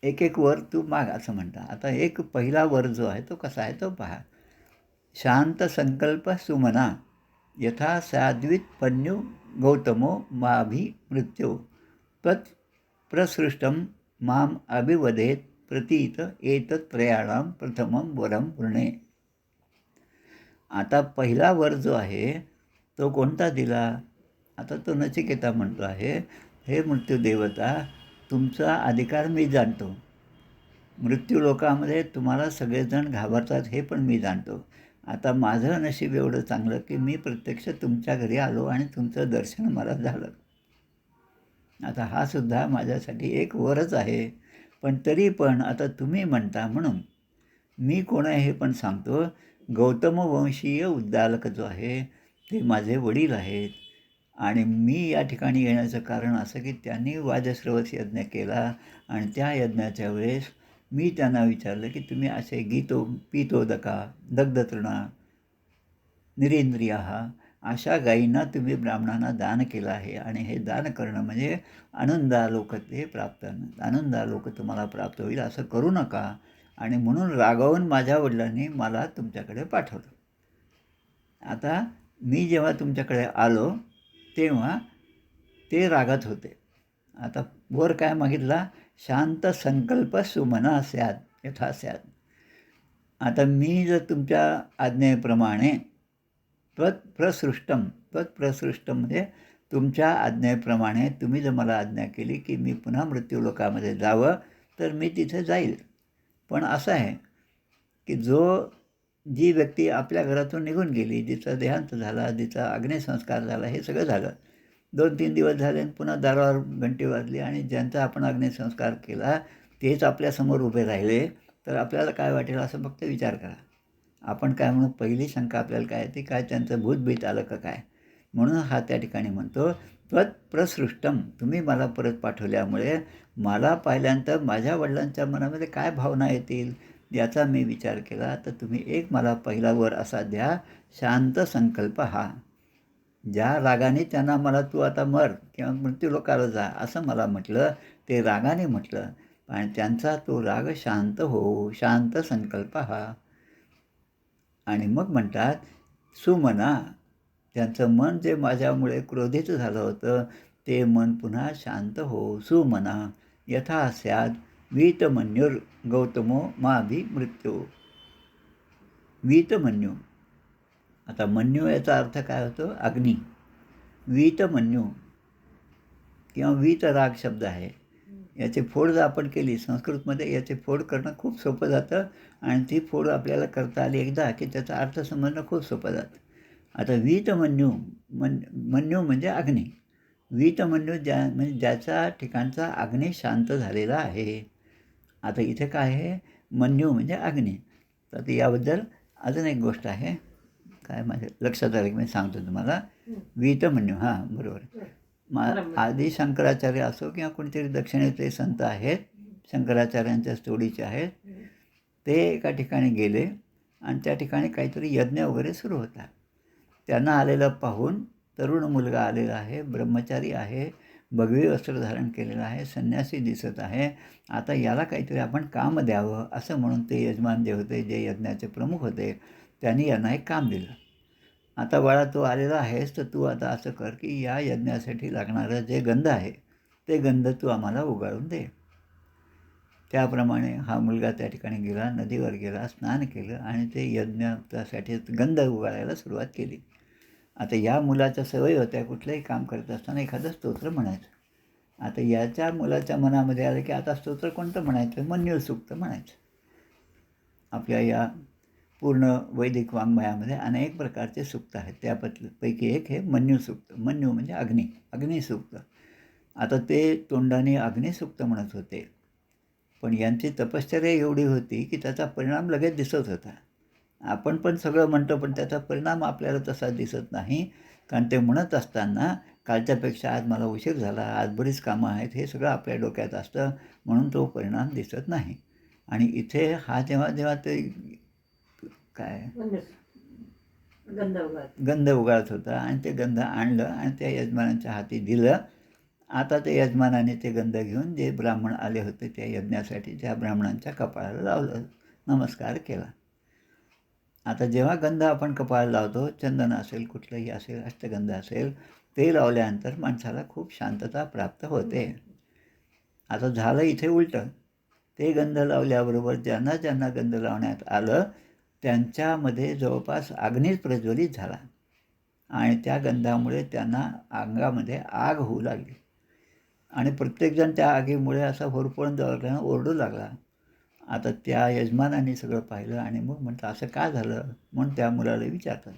एक एक वर तू माग असं म्हणता. आता एक पहिला वर जो आहे तो कसा आहे तो पहा. शांत संकल्प सुमना यथा साद्वित पन्यू गौतमो माभिमृत्यो तत् प्रसृष्टम माम अभिवदेत प्रतीत एतत् त्रयाणाम प्रथमं वरम वृणे. आता पहिला वर जो आहे तो कोणता दिला? आता तो नचिकेता म्हणतो आहे, हे मृत्यूदेवता, तुमचा अधिकार मी जाणतो. मृत्यूलोकामध्ये तुम्हाला सगळेजण घाबरतात हे पण मी जाणतो. आता माझं नशीब एवढं चांगलं की मी प्रत्यक्ष तुमच्या घरी आलो आणि तुमचं दर्शन मला झालं. आता हा सुद्धा माझ्यासाठी एक वरच आहे. पण तरी पण आता तुम्ही म्हणता म्हणून मी कोण आहे हे पण सांगतो. गौतमवंशीय उद्दालक जो आहे ते माझे वडील आहेत. आणि मी या ठिकाणी येण्याचं कारण असं की त्यांनी वाजश्रवस यज्ञ केला आणि त्या यज्ञाच्या वेळेस मी त्यांना विचारलं की तुम्ही असे पितोदका, दग्धतृणा, निरेंद्रियाहा अशा गायींना तुम्ही ब्राह्मणांना दान केलं आहे आणि हे दान करणं म्हणजे आनंदालोक ते प्राप्त, आनंदालोक तुम्हाला प्राप्त होईल, असं करू नका. आणि म्हणून रागावून माझ्या वडिलांनी मला तुमच्याकडे पाठवलं. आता मी जेव्हा तुमच्याकडे आलो तेव्हा ते रागात होते. आता वर काय मागितला? शांत संकल्प सुमना स्यात् यथा स्यात्. आता मी जर तुमच्या आज्ञेप्रमाणे त्वत्प्रसृष्टम म्हणजे तुमच्या आज्ञेप्रमाणे तुम्ही जर मला आज्ञा केली की मी पुन्हा मृत्यूलोकामध्ये जावं तर मी तिथे जाईल. पण असं आहे की जी व्यक्ती आपल्या घरातून निघून गेली, जिचा देहांत झाला, जिचा अग्निसंस्कार झाला, हे सगळं झालं, 2-3 दिवस झाले आणि पुन्हा दारावर घंटी वाजली आणि ज्यांचा आपण अग्निसंस्कार केला तेच आपल्यासमोर उभे राहिले तर आपल्याला काय वाटेल असं फक्त विचार करा. आपण काय म्हणून पहिली शंका आपल्याला काय येते, काय त्यांचं भूतभीत आलं का काय. म्हणून हा त्या ठिकाणी म्हणतो त्वत्प्रसृष्टम, तुम्ही मला परत पाठवल्यामुळे मला पाहिल्यानंतर माझ्या वडिलांच्या मनामध्ये काय भावना येतील याचा मी विचार केला. तर तुम्ही एक मला पहिला वर असा द्या, शांत संकल्प हा. ज्या रागाने त्यांना मला तू आता मर किंवा मृत्यूलोकाला जा असं मला म्हटलं, ते रागाने म्हटलं आणि त्यांचा तो राग शांत हो, शांत संकल्प हा. आणि मग म्हणतात सुमना, त्यांचं मन जे माझ्यामुळे क्रोधित झालं होतं ते मन पुन्हा शांत हो. सुमना यथा स्यात् वीतमन्युर गौतमो माभिमृत्यो. वीतमन्यू, आता मन्यू याचा अर्थ काय होतो? अग्नी. वीतमन्यू किंवा वीतराग शब्द आहे. याची फोड जर आपण केली संस्कृतमध्ये, याची फोड करणं खूप सोपं जातं आणि ती फोड आपल्याला करता आली एकदा की त्याचा अर्थ समजणं खूप सोपं जातं. आता वीतमन्यू, मन्यू म्हणजे अग्नी. वीतमन्यू म्हणजे ज्याच्या ठिकाणचा अग्नी शांत झालेला आहे. आता इथे काय आहे? मन्यू म्हणजे अग्नी. तर याबद्दल अजून एक गोष्ट आहे, काय माझ्या लक्षात आलं की मी सांगतो तुम्हाला. वीतमन्यू, हां बरोबर. आदी शंकराचार्य असो किंवा कोणीतरी दक्षिणेतले संत आहेत, शंकराचार्यांच्या तोडीचे आहेत, ते एका ठिकाणी गेले आणि त्या ठिकाणी काहीतरी यज्ञ वगैरे सुरू होता. त्यांना आलेलं पाहून तरुण मुलगा आलेला आहे, ब्रह्मचारी आहे, भगवी वस्त्र धारण केलेलं आहे, संन्यासी दिसत आहे. आता याला काहीतरी आपण काम द्यावं असं म्हणून ते यजमान जे होते, जे यज्ञाचे प्रमुख होते, त्यांनी यांना एक काम दिलं. आता बाळा तू आलेला आहेस तर तू आता असं कर की या यज्ञासाठी लागणारं जे गंध आहे ते गंध तू आम्हाला उगाळून दे. त्याप्रमाणे हा मुलगा त्या ठिकाणी गेला, नदीवर गेला, स्नान केलं आणि ते यज्ञासाठी गंध उगाळायला सुरुवात केली. आता या मुलाच्या सवयी होत्या कुठलंही काम करत असताना एखादं स्तोत्र म्हणायचं. आता याच्या मुलाच्या मनामध्ये आलं की आता स्तोत्र कोणतं म्हणायचं? मन्यू सूक्त म्हणायचं. आपल्या या पूर्ण वैदिक वाङ्मयामध्ये अनेक प्रकारचे सूक्त आहेत, त्यापैकी एक हे मन्यू सूक्त. मन्यू म्हणजे अग्निसूक्त. आता ते तोंडाने अग्निसूक्त म्हणत होते, पण यांची तपश्चर्या एवढी होती की त्याचा परिणाम लगेच दिसत होता. आपण पण सगळं म्हणतो पण त्याचा परिणाम आपल्याला तसा दिसत नाही, कारण ते म्हणत असताना कालच्यापेक्षा आज मला उशीर झाला, आज बरीच कामं आहेत, हे सगळं आपल्या डोक्यात असतं, म्हणून तो परिणाम दिसत नाही. आणि इथे हा जेव्हा ते काय गंध उगाळत होता आणि ते गंध आणलं आणि त्या यजमानांच्या हाती दिलं. आता ते यजमानाने ते गंध घेऊन जे ब्राह्मण आले होते त्या यज्ञासाठी त्या ब्राह्मणांच्या कपाळाला लावलं, नमस्कार केला. आता जेव्हा गंध आपण कपाळाला लावतो, चंदन असेल, कुठलंही असेल, अष्टगंध असेल, ते लावल्यानंतर माणसाला खूप शांतता प्राप्त होते. आता झालं इथे उलटं. ते गंध लावल्याबरोबर ज्यांना ज्यांना गंध लावण्यात आलं त्यांच्यामध्ये जवळपास अग्नीच प्रज्वलित झाला आणि त्या गंधामुळे त्यांना अंगामध्ये आग होऊ लागली आणि प्रत्येकजण त्या आगीमुळे असा होरपळून जाऊन ओरडू लागला. आता त्या यजमानाने सगळं पाहिलं आणि मग म्हणतं असं का झालं म्हणून त्या मुलाला विचारतात.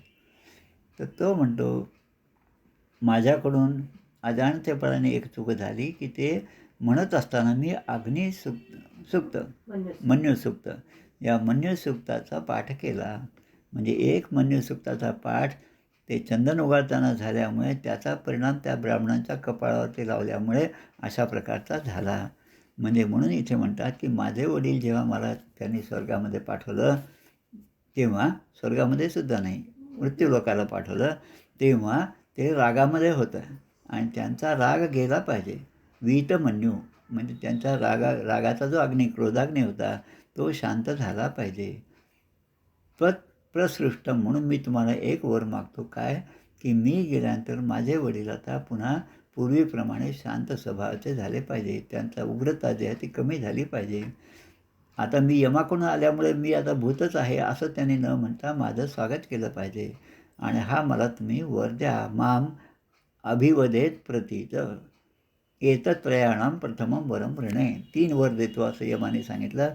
तर तो म्हणतो माझ्याकडून अजाणतेपणाने एक चूक झाली की ते म्हणत असताना मी सुक्त मन्युसूक्त या मन्युसूक्ताचा पाठ केला. म्हणजे एक मन्युसूक्ताचा पाठ ते चंदन उगाळताना झाल्यामुळे त्याचा परिणाम त्या ब्राह्मणांच्या कपाळावरती लावल्यामुळे अशा प्रकारचा झाला. म्हणजे म्हणून इथे म्हणतात की माझे वडील जेव्हा मला त्यांनी स्वर्गामध्ये पाठवलं तेव्हा स्वर्गामध्ये सुद्धा नाही मृत्यूलोकाला पाठवलं तेव्हा ते रागामध्ये होतं आणि त्यांचा राग गेला पाहिजे. वीतमन्यू म्हणजे त्यांचा रागाचा जो अग्नी क्रोधाग्नी होता तो शांत झाला पाहिजे. प्रसृष्टम म्हणून मी तुम्हाला एक वर मागतो काय की मी गेल्यानंतर माझे वडील आता पुन्हा पूर्वीप्रमाणे शांत स्वभावाचे झाले पाहिजे. त्यांचा उग्रता जी आहे ती कमी झाली पाहिजे. आता मी यमाकडून आल्यामुळे मी आता भूतच आहे असं त्यांनी न म्हणता माझं स्वागत केलं पाहिजे आणि हा मला तुम्ही वर द्या. माम अभिवदेत प्रतीत एतत् प्रयाणाम प्रथमम वरम ऋणे. 3 वर देतो असं यमाने सांगितलं.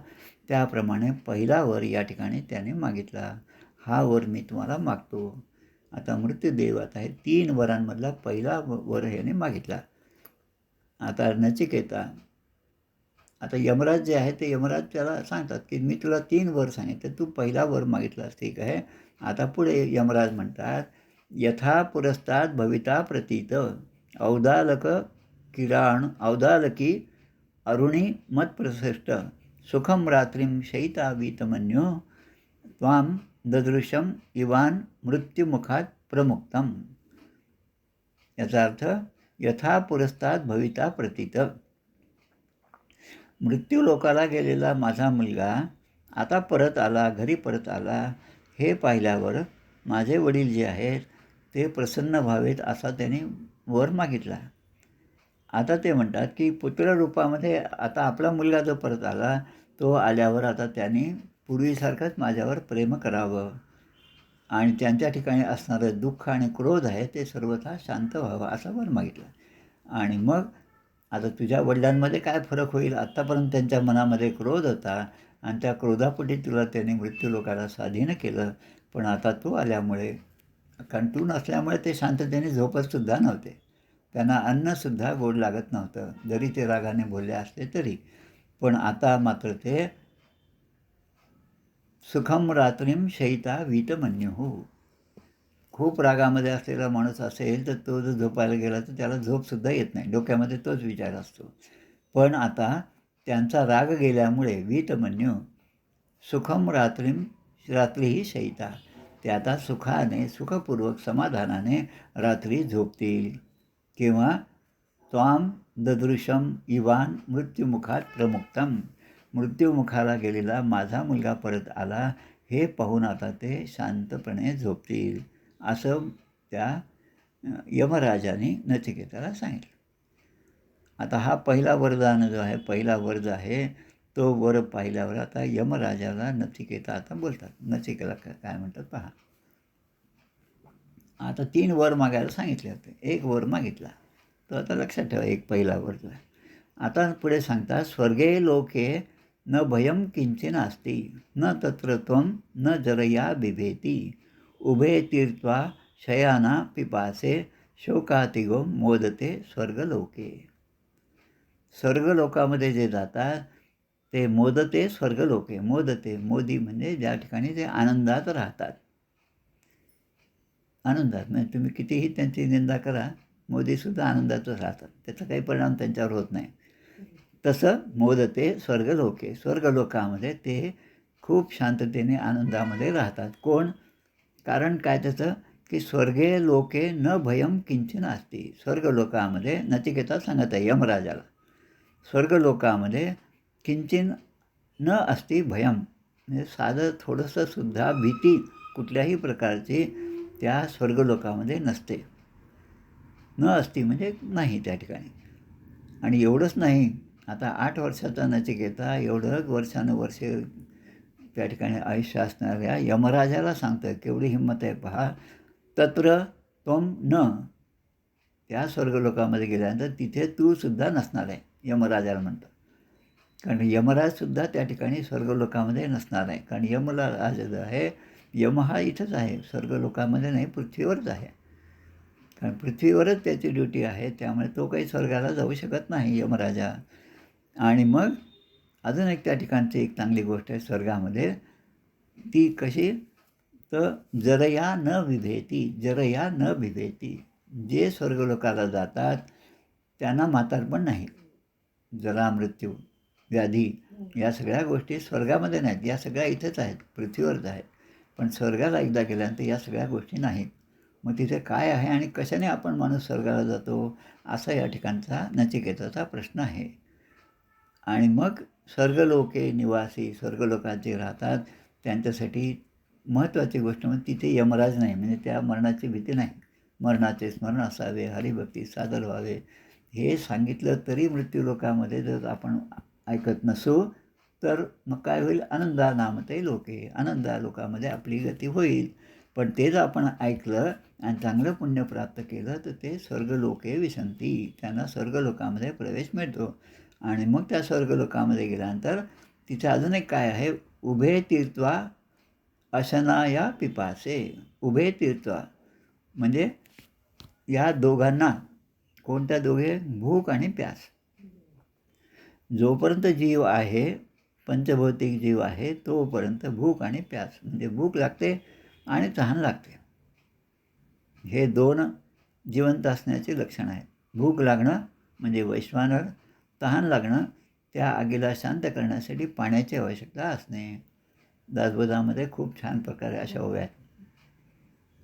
त्याप्रमाणे पहिला वर या ठिकाणी त्याने मागितला. हा वर मी तुम्हाला मागतो. आता मृत्यूदेवात आहे 3 वरांमधला पहिला वर ह्याने मागितला. आता नचिकेता आता यमराज जे आहे ते यमराज त्याला सांगतात की मी तुला 3 वर सांगितलं तू पहिला वर मागितलास ठीक आहे. आता पुढे यमराज म्हणतात यथा पुरस्ताद भविता प्रतीत औदालक औदालकी अरुणी मत्प्रसृष्ट सुखम रात्रीं शयिता वीतमन्यो त्वाम ददृशम इवान मृत्युमुखात प्रमुक्तम. याचा अर्थ यथा पुरस्ताद भविता प्रतीत मृत्यूलोकाला गेलेला माझा मुलगा आता परत आला, घरी परत आला हे पाहिल्यावर माझे वडील जे आहेत ते प्रसन्न व्हावेत असा त्यांनी वर मागितला. आता ते म्हणतात की पुत्ररूपामध्ये आता आपला मुलगा जो परत आला तो आल्यावर आता त्यांनी पूर्वीसारखंच माझ्यावर प्रेम करावं आणि त्यांच्या ठिकाणी असणारं दुःख आणि क्रोध आहे ते सर्वथा शांत व्हावं असा वर मागितला. आणि मग आता तुझ्या वडिलांमध्ये काय फरक होईल. आत्तापर्यंत त्यांच्या मनामध्ये क्रोध होता आणि त्या क्रोधापोटी तुला त्याने मृत्यूलोकाला स्वाधीन केलं. पण आता तू आल्यामुळे कारण तू नसल्यामुळे ते शांततेने झोपतसुद्धा नव्हते. त्यांना अन्नसुद्धा गोड लागत नव्हतं जरी ते रागाने बोलले असले तरी. पण आता मात्र ते सुखम रात्रीं शयिता वीतमन्युः. खूप रागामध्ये असलेला माणूस असेल तर तो जर झोपायला गेला तर त्याला झोपसुद्धा येत नाही. डोक्यामध्ये तोच विचार असतो. पण आता त्यांचा राग गेल्यामुळे वीतमन्यू सुखम रात्रीही शयिता ते आता सुखाने सुखपूर्वक समाधानाने रात्री झोपतील. किंवा त्वाम ददृशम इवान मृत्युमुखात प्रमुक्तम मृत्युमुखाला गेलेला माझा मुलगा परत आला हे पाहून आता ते शांतपणे झोपतील असं त्या यमराजाने नचिकेताला सांगितलं. आता हा पहिला वरदान जो आहे पहिला वर जो आहे तो वर पाहिल्यावर आता यमराजाला नचिकेता आता बोलतात. नचिकेला काय म्हणतात पहा. आता 3 वर मागायला सांगितले होते. एक वर मागितला तो आता लक्षात ठेवा एक पहिला वर जो आहे. आता पुढे सांगतात स्वर्गे लोके न भयं किंचिन अस्ति न तत्र त्वं न जरया बिभेति उभे तीर्त्वा शयाना पिपासे शोकातिगो मोदते स्वर्गलोके. स्वर्गलोकामध्ये जे जातात ते मोदते स्वर्गलोके. मोदते मोदी म्हणजे ज्या ठिकाणी ते आनंदात राहतात. आनंदात म्हणजे तुम्ही कितीही त्यांची निंदा करा मोदीसुद्धा आनंदातच राहतात. त्याचा काही परिणाम त्यांच्यावर होत नाही. तसं मोदते स्वर्गलोके. स्वर्गलोकामध्ये ते खूप शांततेने आनंदामध्ये राहतात. कोण कारण काय त्याचं, की स्वर्गे लोके न भयम किंचन असती. स्वर्गलोकामध्ये नचिकेता सांगत आहे यमराजाला, स्वर्गलोकामध्ये किंचिन न असती भयम, म्हणजे साधं थोडंसंसुद्धा भीती कुठल्याही प्रकारची त्या स्वर्गलोकामध्ये नसते. न असती म्हणजे नाही त्या ठिकाणी. आणि एवढंच नाही, आता 8 वर्षाचा नचिकेता एवढं वर्षानुवर्षे त्या ठिकाणी आयुष्य असणाऱ्या यमराजाला सांगतं, केवढी हिंमत आहे पहा. तत्र त्वं न, त्या स्वर्गलोकामध्ये गेल्यानंतर तिथे तू सुद्धा नसणार आहे, यमराजाला म्हणतं. कारण यमराजसुद्धा त्या ठिकाणी स्वर्गलोकामध्ये नसणार आहे. कारण यमराज जो आहे, यम हा इथंच आहे, स्वर्गलोकामध्ये नाही, पृथ्वीवरच आहे. कारण पृथ्वीवरच त्याची ड्युटी आहे, त्यामुळे तो काही स्वर्गाला जाऊ शकत नाही यमराजा. आणि मग अजून एक त्या ठिकाणची एक चांगली गोष्ट आहे स्वर्गामध्ये, ती कशी, तर जरया न बिभेती, जरया न बिभेती. जे स्वर्गलोकाला जातात त्यांना म्हातारपण नाही. जरा, मृत्यू, व्याधी या सगळ्या गोष्टी स्वर्गामध्ये नाहीत. या सगळ्या इथेच आहेत, पृथ्वीवरच आहेत. पण स्वर्गाला एकदा गेल्यानंतर या सगळ्या गोष्टी नाहीत. मग तिथे काय आहे आणि कशाने आपण माणूस स्वर्गाला जातो, असा या ठिकाणचा नचिकेताचा प्रश्न आहे. आणि मग स्वर्गलोके निवासी, स्वर्गलोकात जे राहतात त्यांच्यासाठी महत्त्वाची गोष्ट म्हणजे तिथे यमराज नाही, म्हणजे त्या मरणाची भीती नाही. मरणाचे स्मरण असावे, हरिभक्ती सादर व्हावे, हे सांगितलं तरी मृत्यूलोकामध्ये जर आपण ऐकत नसू तर मग काय होईल, आनंदा नामते लोके, आनंदा लोकामध्ये आपली गती होईल. पण ते जर आपण ऐकलं आणि चांगलं पुण्य प्राप्त केलं तर ते स्वर्गलोके विशंती, त्यांना स्वर्गलोकामध्ये प्रवेश मिळतो. आणि मग त्या स्वर्गलोकामध्ये गेल्यानंतर तिथे अजून एक काय आहे, उभे तीर्थवा अशनाया पिपासे. उभे तीर्थवा म्हणजे या दोघांना, कोणत्या दोघे, भूक आणि प्यास. जोपर्यंत जीव आहे, पंचभौतिक जीव आहे, तोपर्यंत भूक आणि प्यास, म्हणजे भूक लागते आणि तहान लागते. हे दोन जिवंत असण्याचे लक्षण आहे. भूक लागणं म्हणजे वैश्वानर, तहान लागणं त्या आगीला शांत करण्यासाठी पाण्याची आवश्यकता असणे. दासबोधामध्ये खूप छान प्रकारे अशा ओव्या आहेत.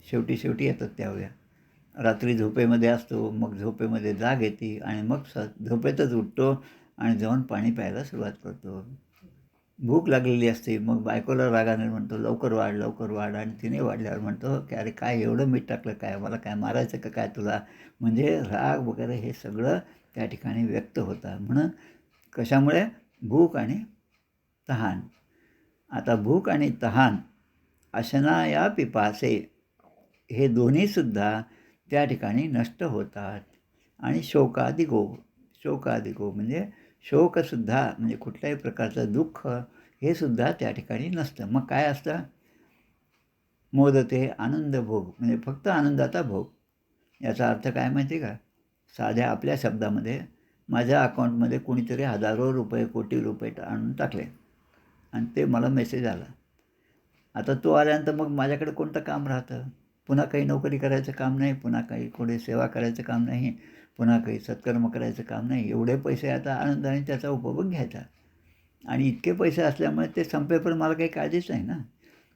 शेवटी येतात त्या ओव्या. रात्री झोपेमध्ये असतो, मग झोपेमध्ये जाग येते आणि मग झोपेतच उठतो आणि जाऊन पाणी प्यायला सुरुवात करतो. भूक लागलेली असते, मग बायकोला रागाने म्हणतो लवकर वाढ, लवकर वाढ, आणि तिने वाढल्यावर म्हणतो की अरे काय एवढं मीठ टाकलं काय, मला काय मारायचं का काय तुला, म्हणजे राग वगैरे हे सगळं त्या ठिकाणी व्यक्त होतं. म्हणून कशामुळे, भूक आणि तहान. आता भूक आणि तहान, अशना या पिपासे, हे दोन्हीसुद्धा त्या ठिकाणी नष्ट होतात. आणि शोकादिगो, शोकादिगो म्हणजे शोकसुद्धा, म्हणजे कुठल्याही प्रकारचं दुःख हे सुद्धा त्या ठिकाणी नसतं. मग काय असतं, मोदते आनंद भोग, म्हणजे फक्त आनंदाचा भोग. याचा अर्थ काय माहिती का, साध्या आपल्या शब्दामध्ये, माझ्या अकाउंटमध्ये कोणीतरी हजारो रुपये, कोटी रुपये आणून टाकले आणि ते मला मेसेज आला. आता तो आल्यानंतर मग माझ्याकडे कोणतं काम राहतं, पुन्हा काही नोकरी करायचं काम नाही, पुन्हा काही कोणी सेवा करायचं काम नाही, पुन्हा काही सत्कर्म करायचं काम नाही. एवढे पैसे आता आनंदाने त्याचा उपभोग घ्यायचा. आणि इतके पैसे असल्यामुळे ते संपेपर्यंत मला काही काळजीच नाही ना.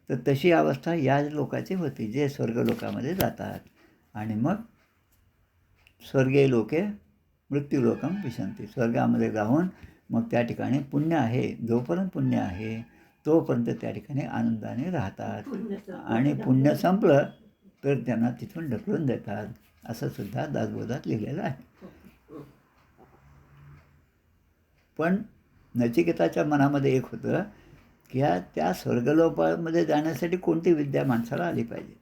तर तशी अवस्था या लोकांची होती, जे स्वर्गलोकामध्ये जातात. आणि मग स्वर्गीय लोके मृत्यूलोकम विशंती, स्वर्गामध्ये राहून मग त्या ठिकाणी पुण्य आहे, जोपर्यंत पुण्य आहे तोपर्यंत त्या ठिकाणी आनंदाने राहतात. आणि पुण्य संपलं तर त्यांना तिथून ढकलून देतात, असं सुद्धा दासबोधात लिहिलेलं आहे. पण नचिकेताच्या मनामध्ये एक होतं की त्या स्वर्गलोकामध्ये जाण्यासाठी कोणती विद्या माणसाला आली पाहिजे.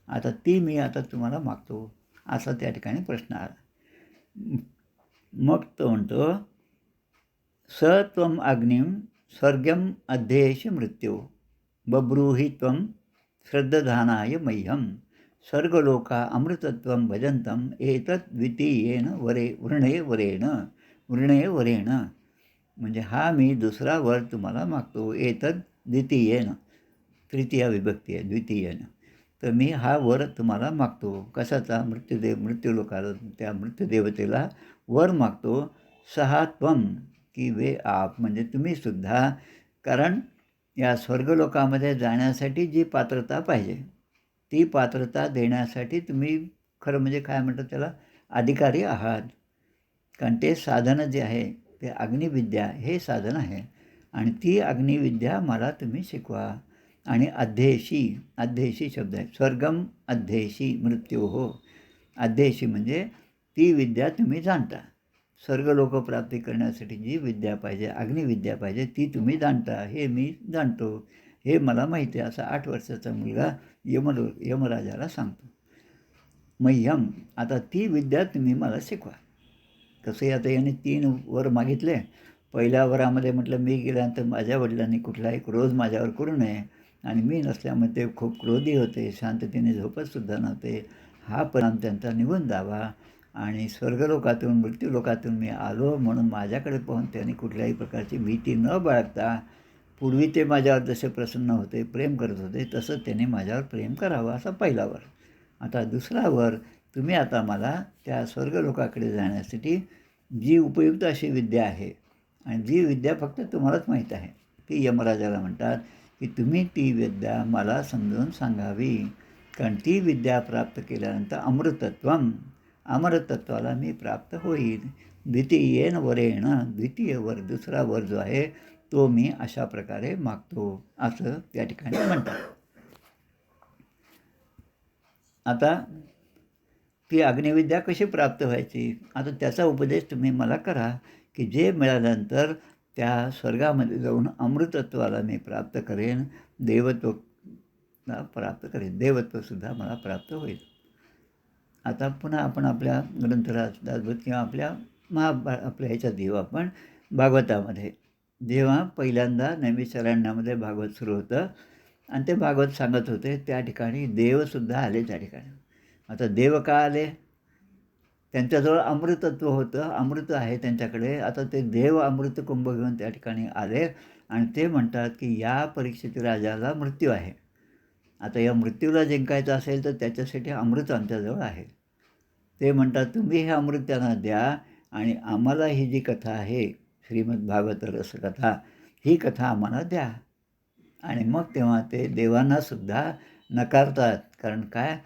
आता ती मी आता तुम्हाला मागतो, असा त्या ठिकाणी प्रश्न आला. मग तो म्हणतो, स त्वम अग्निम स्वर्गम अध्येश मृत्यू बब्रूहि त्वं श्रद्धानाय मह्यम स्वर्गलोका अमृतत्वं भजंतम एतत् द्वितीयेन वृणे वरेण. म्हणजे हा मी दुसरा वर तुम्हाला मागतो. एतत् द्वितीयेन, तृतीया विभक्ती आहे, द्वितीयेन. तर मी हा वर तुम्हाला मागतो. कशाचा, मृत्यूलोकाला, त्या मृत्यूदेवतेला वर मागतो. सहा त्वं, की वे आप, म्हणजे तुम्हीसुद्धा. कारण या स्वर्गलोकामध्ये जाण्यासाठी जी पात्रता पाहिजे, ती पात्रता देण्यासाठी तुम्ही खरं म्हणजे काय म्हणतात त्याला अधिकारी आहात. कारण ते साधनं जे आहे ते अग्निविद्या हे साधन आहे आणि ती अग्निविद्या मला तुम्ही शिकवा. आणि अध्येशी शब्द आहे. स्वर्गम अध्येशी मृत्योः. अध्येशी म्हणजे ती विद्या तुम्ही जाणता. स्वर्गलोक प्राप्ती करण्यासाठी जी विद्या पाहिजे, अग्निविद्या पाहिजे, ती तुम्ही जाणता. हे मी जाणतो. हे मला माहिती आहे. असा 8 वर्षाचा मुलगा यमराजाला सांगतो. मह्यम, आता ती विद्या तुम्ही मला शिकवा. कसंही आता याने 3 वर मागितले. पहिल्या वरामध्ये म्हटलं मी गेल्यानंतर माझ्या वडिलांनी कुठलाही क्रोध माझ्यावर करू नये आणि मी नसल्यामुळे ते खूप क्रोधी होते, शांततेने झोपतसुद्धा नव्हते. हा परिणाम त्यांचा निघून जावा आणि स्वर्गलोकातून मृत्यूलोकातून मी आलो म्हणून माझ्याकडे पाहून त्यांनी कुठल्याही प्रकारची भीती न बाळगता पूर्वी ते माझ्यावर जसे प्रसन्न होते, प्रेम करत होते, तसं त्यांनी माझ्यावर प्रेम करावं, असा पहिला वर. आता दुसरा वर, तुम्ही आता मला त्या स्वर्गलोकाकडे जाण्यासाठी जी उपयुक्त अशी विद्या आहे आणि जी विद्या फक्त तुम्हालाच माहीत आहे, ती यमराजाला म्हणतात की तुम्ही ती विद्या मला समजावून सांगावी. कारण ती विद्या प्राप्त केल्यानंतर अमरतत्वाला मी प्राप्त होईल. द्वितीयेन वरेण, द्वितीय वर, दुसरा वर जो आहे तो मी अशा प्रकारे मागतो, असं त्या ठिकाणी म्हणतात. आता ती अग्निविद्या कशी प्राप्त व्हायची, आता त्याचा उपदेश तुम्ही मला करा की जे मिळाल्यानंतर त्या स्वर्गामध्ये जाऊन अमृतत्वाला मी प्राप्त करेन, देवत्वला प्राप्त करेन, देवत्वसुद्धा मला प्राप्त होईल. आता पुन्हा आपण आपल्या ग्रंथराजात किंवा आपल्या ह्याच्यात येऊ आपण भागवतामध्ये. जेव्हा पहिल्यांदा नैमिषारण्यामध्ये भागवत सुरू होतं आणि ते भागवत सांगत होते, त्या ठिकाणी देवसुद्धा आले त्या ठिकाणी. आता देव का आले? त्यांच्याजवळ अमृतत्व होतं, अमृत आहे त्यांच्याकडे. आता ते देव अमृत कुंभ घेऊन त्या ठिकाणी आले आणि ते म्हणतात की या परीक्षित राजाला मृत्यू आहे. आता या मृत्यूला जिंकायचं असेल तर त्याच्यासाठी अमृत आमच्याजवळ आहे. ते म्हणतात तुम्ही हे अमृत त्यांना द्या आणि आम्हाला ही जी कथा आहे श्रीमद भागवत रसकथा, ही कथा आम्हाला द्या. आणि मग तेव्हा ते देवांनासुद्धा नकारतात. कारण काय,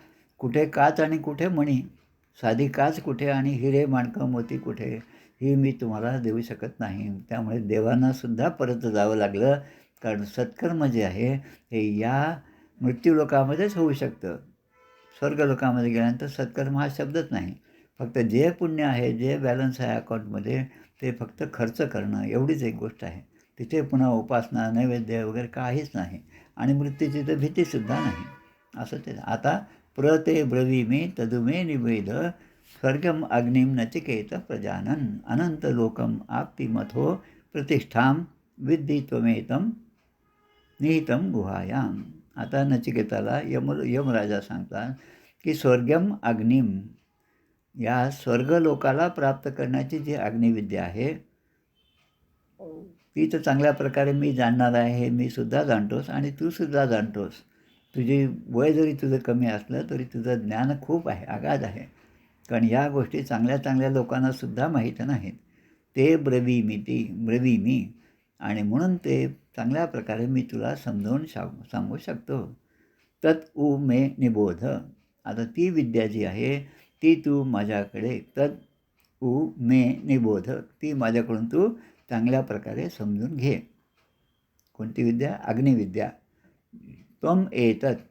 कुठे काच आणि कुठे मणी, साधी काच कुठे आणि हिरे माणकं मोती कुठे, ही मी तुम्हाला देऊ शकत नाही. त्यामुळे देवांनासुद्धा परत जावं लागलं. कारण सत्कर्म जे आहे हे या मृत्यूलोकामध्येच होऊ शकतं. स्वर्गलोकामध्ये गेल्यानंतर सत्कर्म हा शब्दच नाही. फक्त जे पुण्य आहे, जे बॅलन्स आहे अकाउंटमध्ये, ते फक्त खर्च करणं एवढीच एक गोष्ट आहे. तिथे पुन्हा उपासना, नैवेद्य वगैरे काहीच नाही आणि मृत्यूची तर भीतीसुद्धा नाही, असं ते. आता ते ब्रवीमि तदुमे निवेद स्वर्गम अग्निम नचिकेत प्रजानन अनंतलोकम आप्तिमथो प्रतिष्ठां विद्धी त्वमेतं निहितं गुहायाम. आता नचिकेताला यमराजा सांगतात की स्वर्गम अग्निम, या स्वर्गलोकाला प्राप्त करण्याची जी अग्निविद्या आहे ती तर चांगल्या प्रकारे मी जाणणार आहे, हे मी सुद्धा जाणतोस आणि तू सुद्धा जाणतोस. तुझी वय जरी तुझं कमी असलं तरी तुझं ज्ञान खूप आहे, अगाध आहे. कारण या गोष्टी चांगल्या चांगल्या लोकांनासुद्धा माहीत नाहीत. ते ब्रवीमी आणि म्हणून ते चांगल्या प्रकारे मी तुला समजावून सांगू शकतो. तत् उ मे निबोध. आता ती विद्या जी आहे ती तू माझ्याकडे, तत् उ मे निबोध, ती माझ्याकडून तू चांगल्या प्रकारे समजून घे. कोणती विद्या? अग्निविद्या. त्वम एतत्,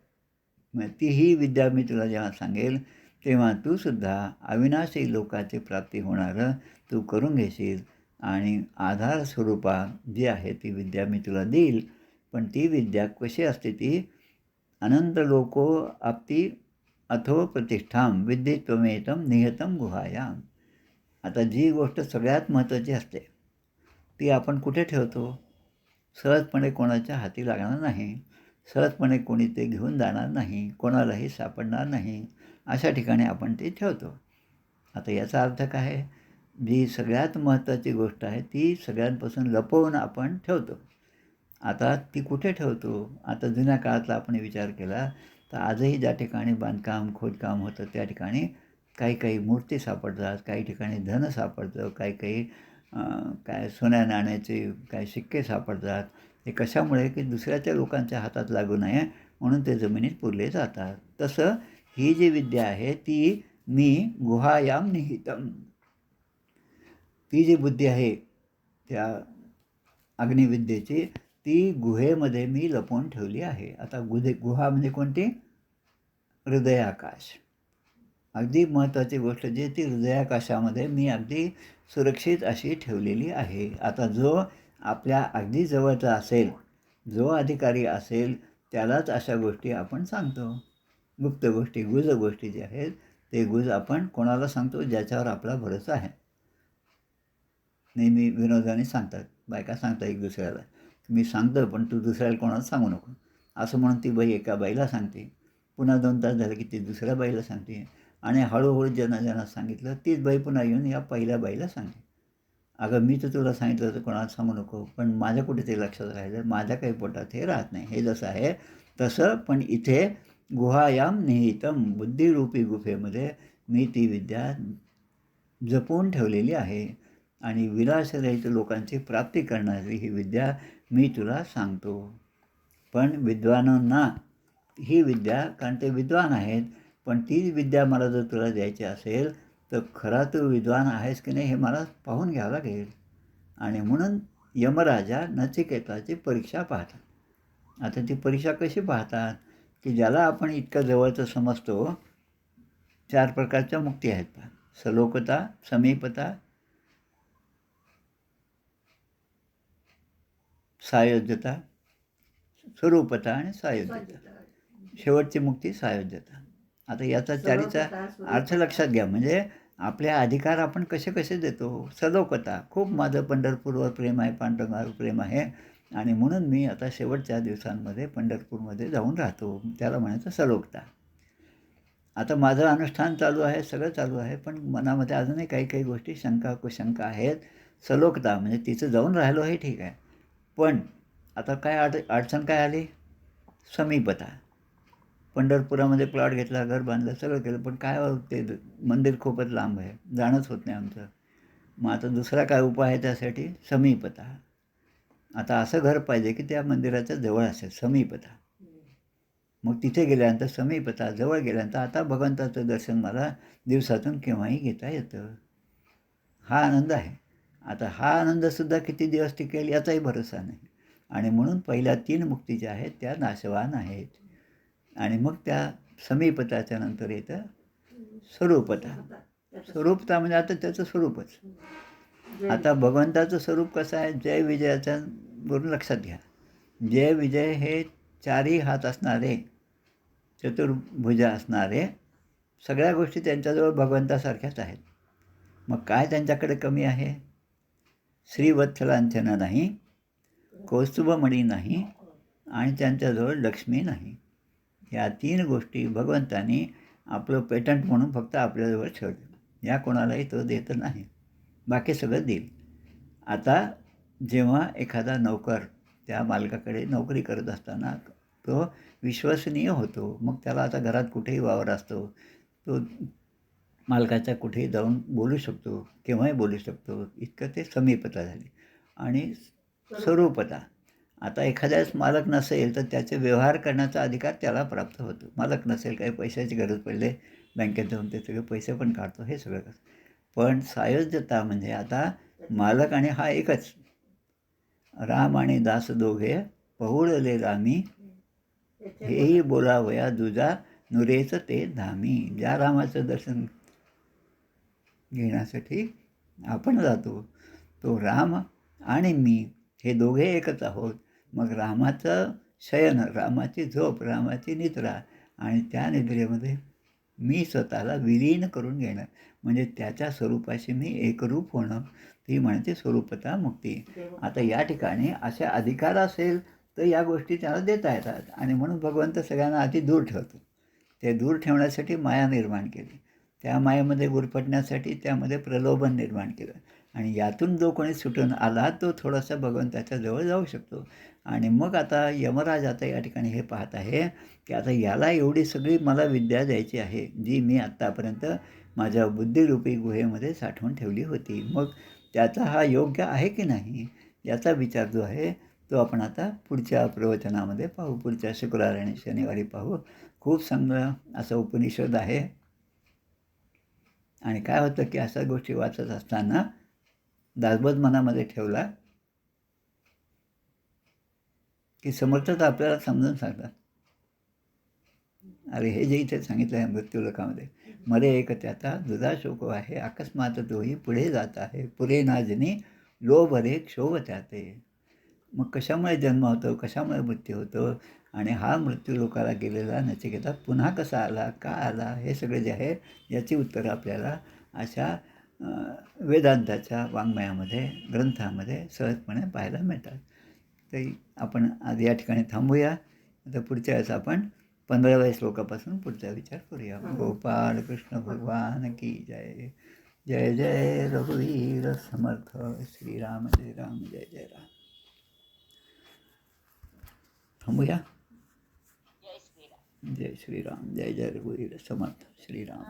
ती ही विद्या मी तुला जेव्हा सांगेल तेव्हा तू सुद्धा अविनाशी लोकाची प्राप्ती होणारं तू करून घेशील आणि आधार स्वरूपात जी आहे ती विद्या मी तुला देईल. पण ती विद्या कशी असते? ती अनंत लोको आप्ती अथो प्रतिष्ठां विद्धी त्वमेतं निहतं गुहायाम. आता जी गोष्ट सगळ्यात महत्त्वाची असते ती आपण कुठे ठेवतो? सहजपणे कोणाच्या हाती लागणार नाही, सहजपणे कोणी ते घेऊन जाणार नाही, कोणालाही सापडणार नाही, अशा ठिकाणी आपण ते ठेवतो. आता याचा अर्थ काय आहे? जी सगळ्यात महत्त्वाची गोष्ट आहे ती सगळ्यांपासून लपवून आपण ठेवतो. आता ती कुठे ठेवतो? आता जुन्या काळातला आपण विचार केला तर आजही ज्या ठिकाणी बांधकाम, खोदकाम होतं त्या ठिकाणी काही काही मूर्ती सापडतात, काही ठिकाणी धन सापडतं, काही काही काय सोन्या नाण्याचे काही शिक्के सापडतात. हे कशामुळे? की दुसऱ्याच्या लोकांच्या हातात लागू नये म्हणून ते जमिनीत पुरले जातात. तसं ही जी विद्या आहे ती मी गुहायाम निहितम, ती जी बुद्धी आहे त्या अग्निविद्येची, ती गुहेमध्ये मी लपवून ठेवली आहे. आता गुहा म्हणजे कोणती? हृदयाकाश. अगदी महत्त्वाची गोष्ट जी ती हृदयाकाशामध्ये मी अगदी सुरक्षित अशी ठेवलेली आहे. आता जो आपल्या अगदी जवळचा असेल, जो अधिकारी असेल, त्यालाच अशा गोष्टी आपण सांगतो. गुप्त गोष्टी, गुज गोष्टी ज्या आहेत ते गुज आपण कोणाला सांगतो? ज्याच्यावर आपला भरोसा आहे. नेहमी विनोदाने सांगतात, बायका सांगतात एक दुसऱ्याला, मी सांगतो पण तू दुसऱ्याला कोणाला सांगू नको, असं म्हणून ती बाई एका बाईला सांगते. पुन्हा 2 तास झाले की ती दुसऱ्या बाईला सांगते आणि हळूहळू ज्यांना सांगितलं तीच बाई पुन्हा येऊन या पहिल्या बाईला सांगते, अगं मी तर तुला सांगितलं होतं कोणाला सांगू नको, पण माझ्या कुठे ते लक्षात राहिलं, माझ्या काही पोटात हे राहत नाही. हे जसं आहे तसं पण इथे गुहायाम निहितम, बुद्धिरूपी गुफेमध्ये मी ती विद्या जपून ठेवलेली आहे आणि विलासरहित लोकांची प्राप्ती करणारी ही विद्या मी तुला सांगतो. पण विद्वानांना ही विद्या, कारण ते विद्वान आहेत, पण ती विद्या मला जर तुला द्यायची असेल तर खरा तू विद्वान आहेस की नाही हे मला पाहून घ्यावं लागेल. आणि म्हणून यमराजा नचिकेताची परीक्षा पाहतात. आता ती परीक्षा कशी पाहतात? की ज्याला आपण इतकं जवळचं समजतो, 4 प्रकारच्या मुक्ती आहेत पहा. सलोकता, समीपता, सायोज्यता, स्वरूपता आणि सायोज्यता. शेवटची मुक्ती सायोज्यता. आता याचा चारीचा अर्थ लक्षात घ्या. म्हणजे आपले अधिकार आपण कसे कसे देतो. सलोकता, खूप माझं पंढरपूरवर प्रेम आहे, पांडुरंगावर प्रेम आहे आणि म्हणून मी आता शेवटच्या दिवसांमध्ये पंढरपूरमध्ये जाऊन राहतो, त्याला म्हणायचं सलोकता. आता माझं अनुष्ठान चालू आहे, सगळं चालू आहे, पण मनामध्ये अजूनही काही काही गोष्टी शंका कुशंका आहेत. सलोकता म्हणजे तिचं जाऊन राहिलो हे ठीक आहे, पण आता काय अडचण काय आली? समीपता. पंढरपुरामध्ये प्लॉट घेतला, घर बांधलं, सगळं केलं, पण काय ते मंदिर खूपच लांब आहे, जाणंच होत नाही आमचं. मग आता दुसरा काय उपाय आहे त्यासाठी? समीपता. आता असं घर पाहिजे की त्या मंदिराच्या जवळ असेल, समीपता. मग तिथे गेल्यानंतर समीपता, जवळ गेल्यानंतर आता भगवंताचं दर्शन मला दिवसातून केव्हाही घेता येतं. हा आनंद आहे. आता हा आनंदसुद्धा किती दिवस टिकेल याचाही भरोसा नाही. आणि म्हणून पहिल्या 3 मुक्ती ज्या आहेत त्या नाशवान आहेत. आणि मग त्या समीपताच्या नंतर येतं स्वरूपता. स्वरूपता म्हणजे आता त्याचं स्वरूपच. आता भगवंताचं स्वरूप कसं आहे? जय विजयाच्या वरून लक्षात घ्या. जय विजय हे 4ही हात असणारे, चतुर्भुजा असणारे, सगळ्या गोष्टी त्यांच्याजवळ भगवंतासारख्याच आहेत. मग काय त्यांच्याकडे कमी आहे? श्रीवत्सलांछन नाही, कौस्तुभमणी नाही आणि त्यांच्याजवळ लक्ष्मी नाही. या 3 गोष्टी भगवंतानी आपलं पेटंट म्हणून फक्त आपल्याजवळ ठेवलं. या कोणालाही तो देत नाही, बाकी सगळं देईल. आता जेव्हा एखादा नौकर त्या मालकाकडे नोकरी करत असताना तो विश्वसनीय होतो, मग त्याला आता घरात कुठेही वावर असतो, तो मालकाच्या कुठेही जाऊन बोलू शकतो, केव्हाही बोलू शकतो, इतकं ते समीपता झाली. आणि स्वरूपता, आता एखाद्यास मालक नसेल तर त्याचे व्यवहार करण्याचा अधिकार त्याला प्राप्त होतो. मालक नसेल, काही पैशाची गरज पडले, बँकेत जाऊन ते सगळे पैसे पण काढतो, हे सगळं करतो. पण सायोज्यता म्हणजे आता मालक आणि हा एकच. राम आणि दास दोघे पहुळले रामी, हेही बोलावया दुजा नुरेच ते धामी. ज्या रामाचं दर्शन घेण्यासाठी आपण जातो, तो राम आणि मी हे दोघे एकच आहोत. मग रामाचं शयन, रामाची झोप, रामाची निद्रा आणि त्या निद्रेमध्ये मी स्वतःला विलीन करून घेणं, म्हणजे त्याच्या स्वरूपाशी मी एकरूप होणं, ती म्हणते स्वरूपता मुक्ती. आता या ठिकाणी असे अधिकार असेल तर या गोष्टी त्याला देता येतात आणि म्हणून भगवंत सगळ्यांना आधी दूर ठेवतो. ते दूर ठेवण्यासाठी माया निर्माण केली, त्या मायेमध्ये गुरफटण्यासाठी त्यामध्ये प्रलोभन निर्माण केलं आणि यातून जो कोणी सुटून आला तो थोडासा भगवंताच्या जवळ जाऊ शकतो. आणि मग आता यमराज आता या ठिकाणी हे पाहत आहे की आता याला एवढी सगळी मला विद्या द्यायची आहे, जी मी आत्तापर्यंत माझ्या बुद्धिरूपी गुहेमध्ये साठवून ठेवली होती. मग त्याचा हा योग्य आहे की नाही याचा विचार जो आहे तो आपण आता पुढच्या प्रवचनामध्ये पाहू, पुढच्या शुक्रवार आणि शनिवारी पाहू. खूप चांगलं असं उपनिषद आहे. आणि काय होतं की अशा गोष्टी वाचत असताना दासबोध मनामध्ये ठेवला की समर्थ तर आपल्याला समजून सांगतात, अरे हे जे इथे सांगितलं आहे मृत्यूलोकामध्ये, मरे एक त्याचा दुधा शोक आहे, अकस्मात तोही पुढे जात आहे, पुरे नाजनी लोभ रे क्षोभ त्याते. मग कशामुळे जन्म होतो, कशामुळे मृत्यू होतो, आणि हा मृत्यू लोकाला गेलेला नचिकेता पुन्हा कसा आला, का आला, हे सगळे जे आहे याची उत्तरं आपल्याला अशा वेदांताच्या वाङ्मयामध्ये, ग्रंथामध्ये सहजपणे पाहायला मिळतात. तर आपण आज या ठिकाणी थांबूया. आता पुढच्या वेळेस आपण 15व्या श्लोकापासून पुढचा विचार करूया. गोपाळ कृष्ण भगवान की जय. जय जय रघुवीर समर्थ. श्रीराम जय राम, जय जय राम. थांबूया. जय श्रीराम, जय जय रघुवीर समर्थ. श्रीराम.